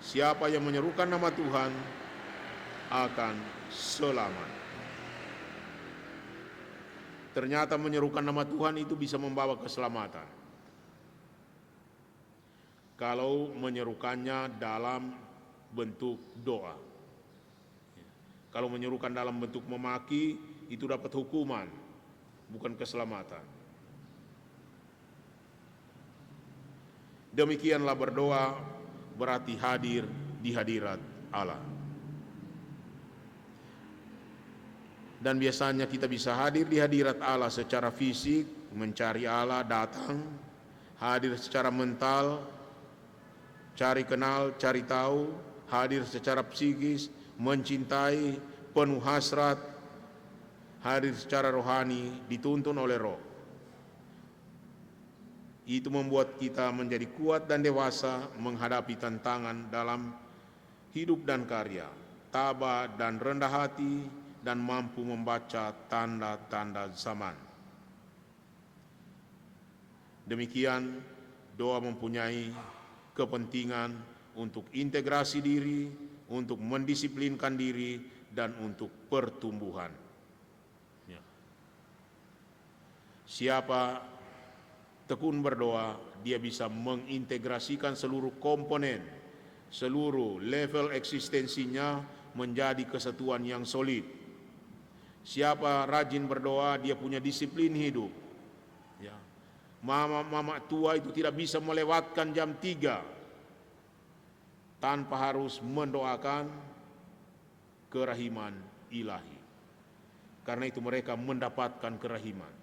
Speaker 1: siapa yang menyerukan nama Tuhan akan selamat. Ternyata menyerukan nama Tuhan itu bisa membawa keselamatan. Kalau menyerukannya dalam bentuk doa. Kalau menyerukan dalam bentuk memaki, itu dapat hukuman, bukan keselamatan. Demikianlah berdoa berarti hadir di hadirat Allah. Dan biasanya kita bisa hadir di hadirat Allah secara fisik, mencari Allah, datang, hadir secara mental, cari kenal, cari tahu, hadir secara psikis, mencintai, penuh hasrat, hadir secara rohani, dituntun oleh Roh. Itu membuat kita menjadi kuat dan dewasa menghadapi tantangan dalam hidup dan karya, tabah dan rendah hati, dan mampu membaca tanda-tanda zaman. Demikian, doa mempunyai kepentingan untuk integrasi diri, untuk mendisiplinkan diri, dan untuk pertumbuhan. Siapa tekun berdoa, dia bisa mengintegrasikan seluruh komponen, seluruh level eksistensinya menjadi kesatuan yang solid. Siapa rajin berdoa, dia punya disiplin hidup. Ya. Mama tua itu tidak bisa melewatkan jam 3 tanpa harus mendoakan kerahiman ilahi. Karena itu mereka mendapatkan kerahiman.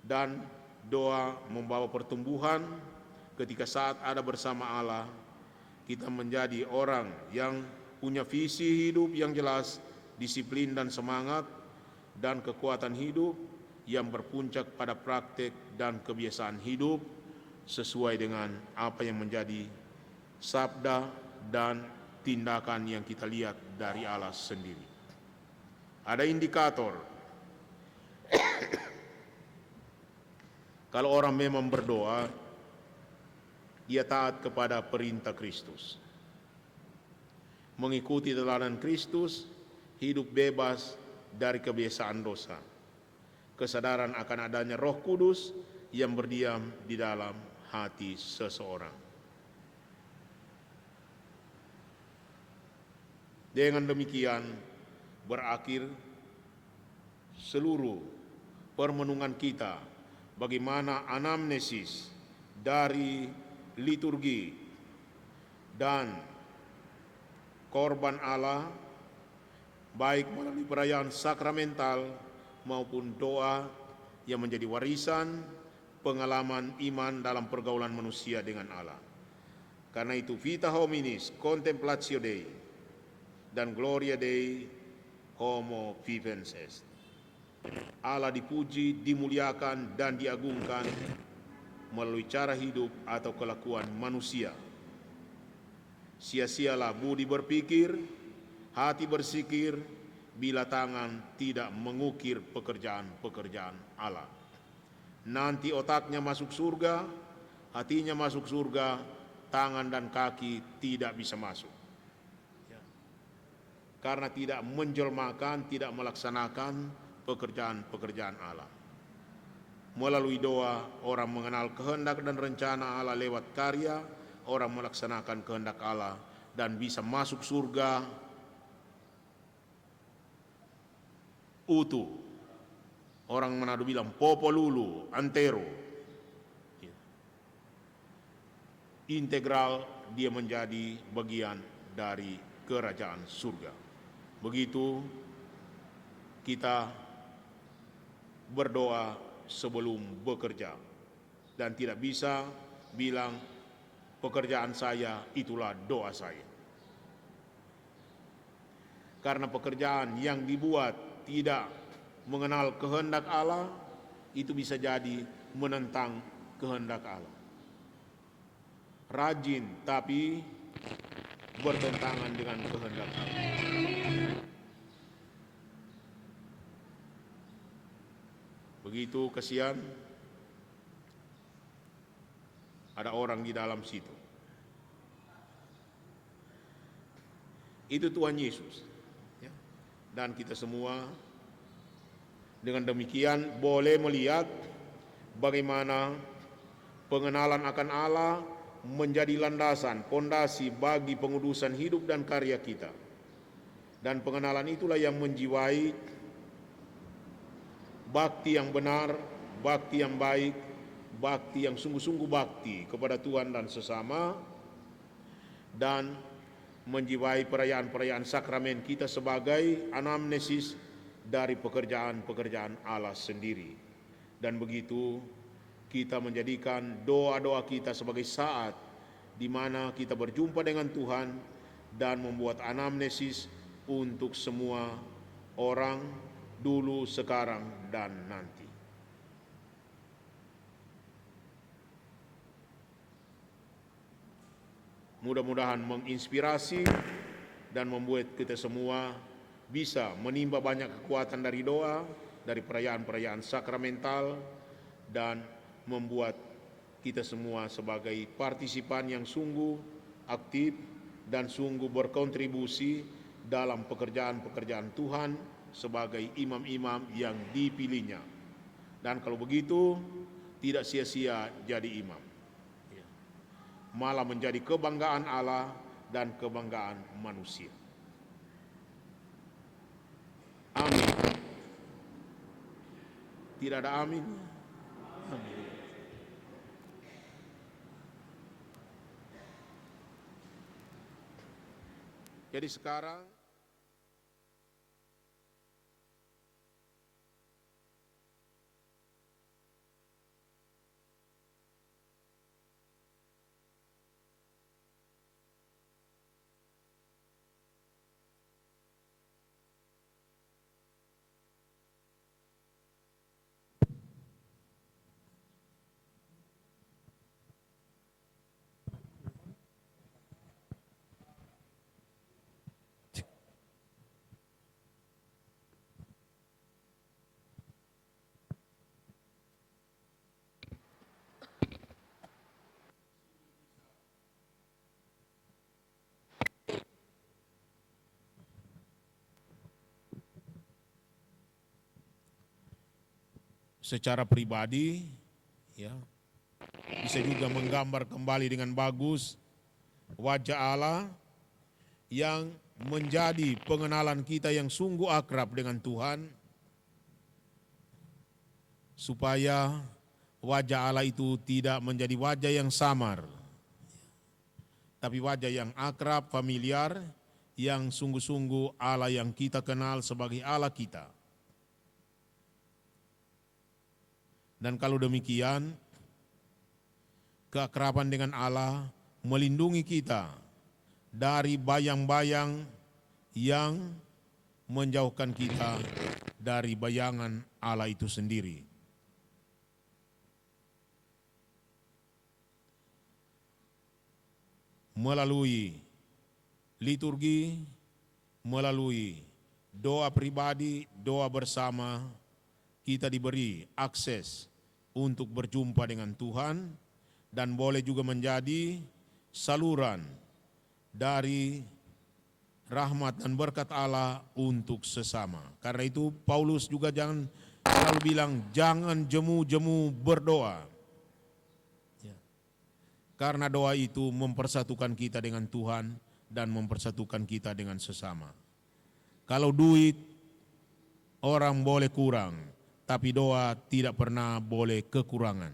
Speaker 1: Dan doa membawa pertumbuhan. Ketika saat ada bersama Allah, kita menjadi orang yang punya visi hidup yang jelas, disiplin dan semangat, dan kekuatan hidup yang berpuncak pada praktek dan kebiasaan hidup sesuai dengan apa yang menjadi sabda dan tindakan yang kita lihat dari Allah sendiri. Ada indikator kalau orang memang berdoa, dia taat kepada perintah Kristus, mengikuti teladan Kristus, hidup bebas dari kebiasaan dosa, kesadaran akan adanya Roh Kudus yang berdiam di dalam hati seseorang. Dengan demikian berakhir seluruh permenungan kita bagaimana anamnesis dari liturgi dan korban Allah, baik melalui perayaan sakramental maupun doa yang menjadi warisan pengalaman iman dalam pergaulan manusia dengan Allah. Karena itu Vita Hominis Contemplatio Dei dan Gloria Dei Homo Vivens Est. Allah dipuji, dimuliakan, dan diagungkan melalui cara hidup atau kelakuan manusia. Sia-sialah budi berpikir, hati bersikir, bila tangan tidak mengukir pekerjaan-pekerjaan Allah. Nanti otaknya masuk surga, hatinya masuk surga, tangan dan kaki tidak bisa masuk. Karena tidak menjelmakan, tidak melaksanakan pekerjaan-pekerjaan Allah. Melalui doa, orang mengenal kehendak dan rencana Allah lewat karya, orang melaksanakan kehendak Allah dan bisa masuk surga utuh. Orang Manado bilang popo lulu, antero. integral dia menjadi bagian dari kerajaan surga. Begitu kita berdoa sebelum bekerja, dan tidak bisa bilang pekerjaan saya itulah doa saya. Karena pekerjaan yang dibuat tidak mengenal kehendak Allah, itu bisa jadi menentang kehendak Allah. Rajin tapi bertentangan dengan kehendak Allah. Begitu kasihan ada orang di dalam situ. Itu Tuhan Yesus. Dan kita semua dengan demikian boleh melihat bagaimana pengenalan akan Allah menjadi landasan, pondasi bagi pengudusan hidup dan karya kita. Dan pengenalan itulah yang menjiwai bakti yang benar, bakti yang baik, bakti yang sungguh-sungguh bakti kepada Tuhan dan sesama, dan menjiwai perayaan-perayaan sakramen kita sebagai anamnesis dari pekerjaan-pekerjaan Allah sendiri. Dan begitu kita menjadikan doa-doa kita sebagai saat di mana kita berjumpa dengan Tuhan dan membuat anamnesis untuk semua orang dulu, sekarang, dan nanti. Mudah-mudahan menginspirasi dan membuat kita semua bisa menimba banyak kekuatan dari doa, dari perayaan-perayaan sakramental, dan membuat kita semua sebagai partisipan yang sungguh aktif dan sungguh berkontribusi dalam pekerjaan-pekerjaan Tuhan sebagai imam-imam yang dipilihnya. Dan kalau begitu tidak sia-sia jadi imam, malah menjadi kebanggaan Allah dan kebanggaan manusia. Amin. Tidak ada amin? Amin. Jadi sekarang secara pribadi, ya, bisa juga menggambar kembali dengan bagus wajah Allah yang menjadi pengenalan kita yang sungguh akrab dengan Tuhan, supaya wajah Allah itu tidak menjadi wajah yang samar, tapi wajah yang akrab, familiar, yang sungguh-sungguh Allah yang kita kenal sebagai Allah kita. Dan kalau demikian, keakraban dengan Allah melindungi kita dari bayang-bayang yang menjauhkan kita dari bayangan Allah itu sendiri. Melalui liturgi, melalui doa pribadi, doa bersama, kita diberi akses untuk berjumpa dengan Tuhan dan boleh juga menjadi saluran dari rahmat dan berkat Allah untuk sesama. Karena itu Paulus juga jangan selalu bilang jangan jemu-jemu berdoa. Karena doa itu mempersatukan kita dengan Tuhan dan mempersatukan kita dengan sesama. Kalau duit orang boleh kurang, tapi doa tidak pernah boleh kekurangan.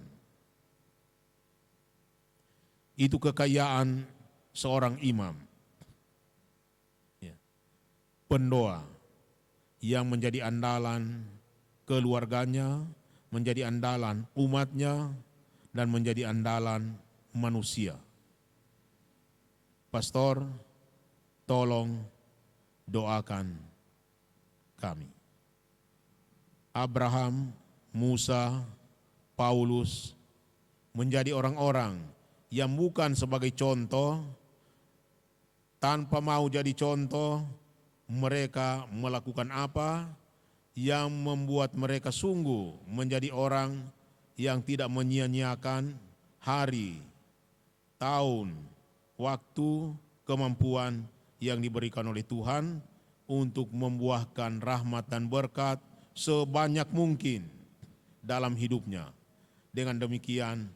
Speaker 1: Itu kekayaan seorang imam, ya, pendoa yang menjadi andalan keluarganya, menjadi andalan umatnya, dan menjadi andalan manusia. Pastor, tolong doakan kami. Abraham, Musa, Paulus menjadi orang-orang yang bukan sebagai contoh, tanpa mau jadi contoh, mereka melakukan apa yang membuat mereka sungguh menjadi orang yang tidak menyia-nyiakan hari, tahun, waktu, kemampuan yang diberikan oleh Tuhan untuk membuahkan rahmat dan berkat sebanyak mungkin dalam hidupnya. Dengan demikian,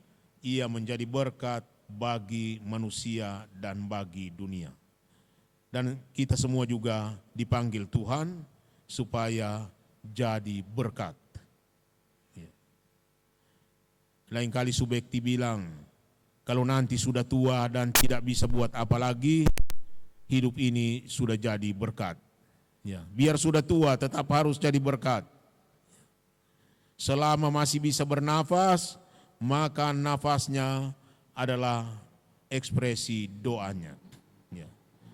Speaker 1: ia menjadi berkat bagi manusia dan bagi dunia. Dan kita semua juga dipanggil Tuhan supaya jadi berkat. Lain kali Subekti bilang, kalau nanti sudah tua dan tidak bisa buat apa lagi, hidup ini sudah jadi berkat. Ya, biar sudah tua tetap harus jadi berkat. Selama masih bisa bernafas, maka nafasnya adalah ekspresi doanya. Ya.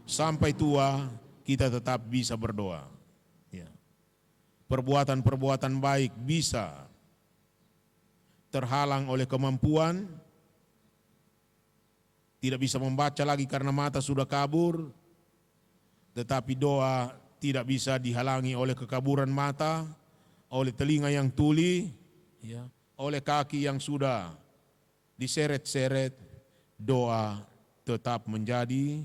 Speaker 1: Sampai tua kita tetap bisa berdoa. Ya. Perbuatan-perbuatan baik bisa terhalang oleh kemampuan, tidak bisa membaca lagi karena mata sudah kabur, tetapi doa tidak bisa dihalangi oleh kekaburan mata, oleh telinga yang tuli, ya, oleh kaki yang sudah diseret-seret. Doa tetap menjadi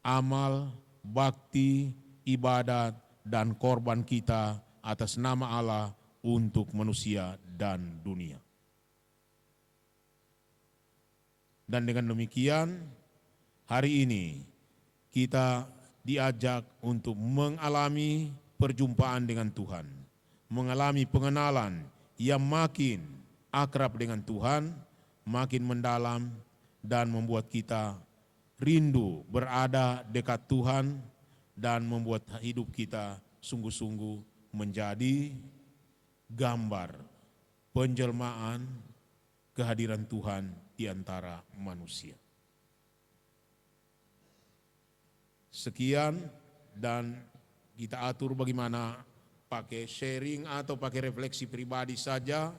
Speaker 1: amal, bakti, ibadat, dan korban kita atas nama Allah untuk manusia dan dunia. Dan dengan demikian, hari ini kita diajak untuk mengalami perjumpaan dengan Tuhan, mengalami pengenalan yang makin akrab dengan Tuhan, makin mendalam, dan membuat kita rindu berada dekat Tuhan, dan membuat hidup kita sungguh-sungguh menjadi gambar penjelmaan kehadiran Tuhan di antara manusia. Sekian, dan kita atur bagaimana pakai sharing atau pakai refleksi pribadi saja.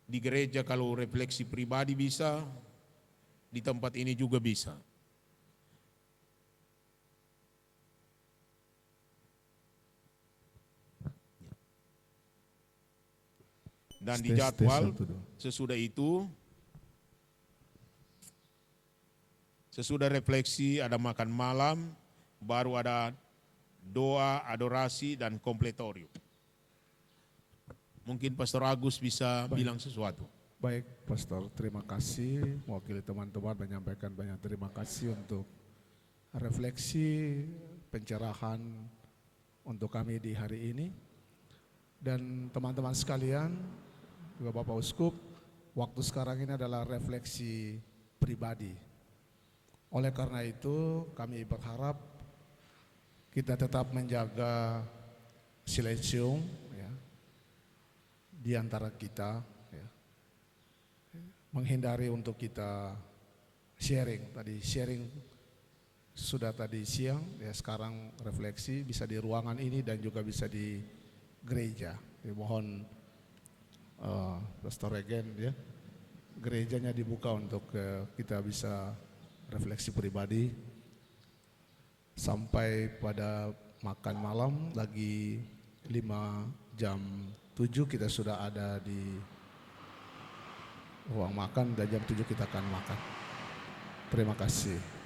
Speaker 1: Di gereja kalau refleksi pribadi bisa, di tempat ini juga bisa. Dan di jadwal sesudah itu, sesudah refleksi ada makan malam, baru ada doa, adorasi, dan kompletorium. Mungkin Pastor Agus bisa bilang sesuatu.
Speaker 2: Baik, Pastor, terima kasih. Mewakili teman-teman menyampaikan banyak terima kasih untuk refleksi, pencerahan untuk kami di hari ini. Dan teman-teman sekalian, juga Bapak Uskup, waktu sekarang ini adalah refleksi pribadi. Oleh karena itu, kami berharap kita tetap menjaga silensium ya, di antara kita, ya. Menghindari untuk kita sharing. Tadi sharing sudah tadi siang, ya sekarang refleksi bisa di ruangan ini dan juga bisa di gereja. Mohon Pastor Regen ya, gerejanya dibuka untuk kita bisa refleksi pribadi. Sampai pada makan malam lagi 5 jam 7 kita sudah ada di ruang makan, dan jam 7 kita akan makan. Terima kasih.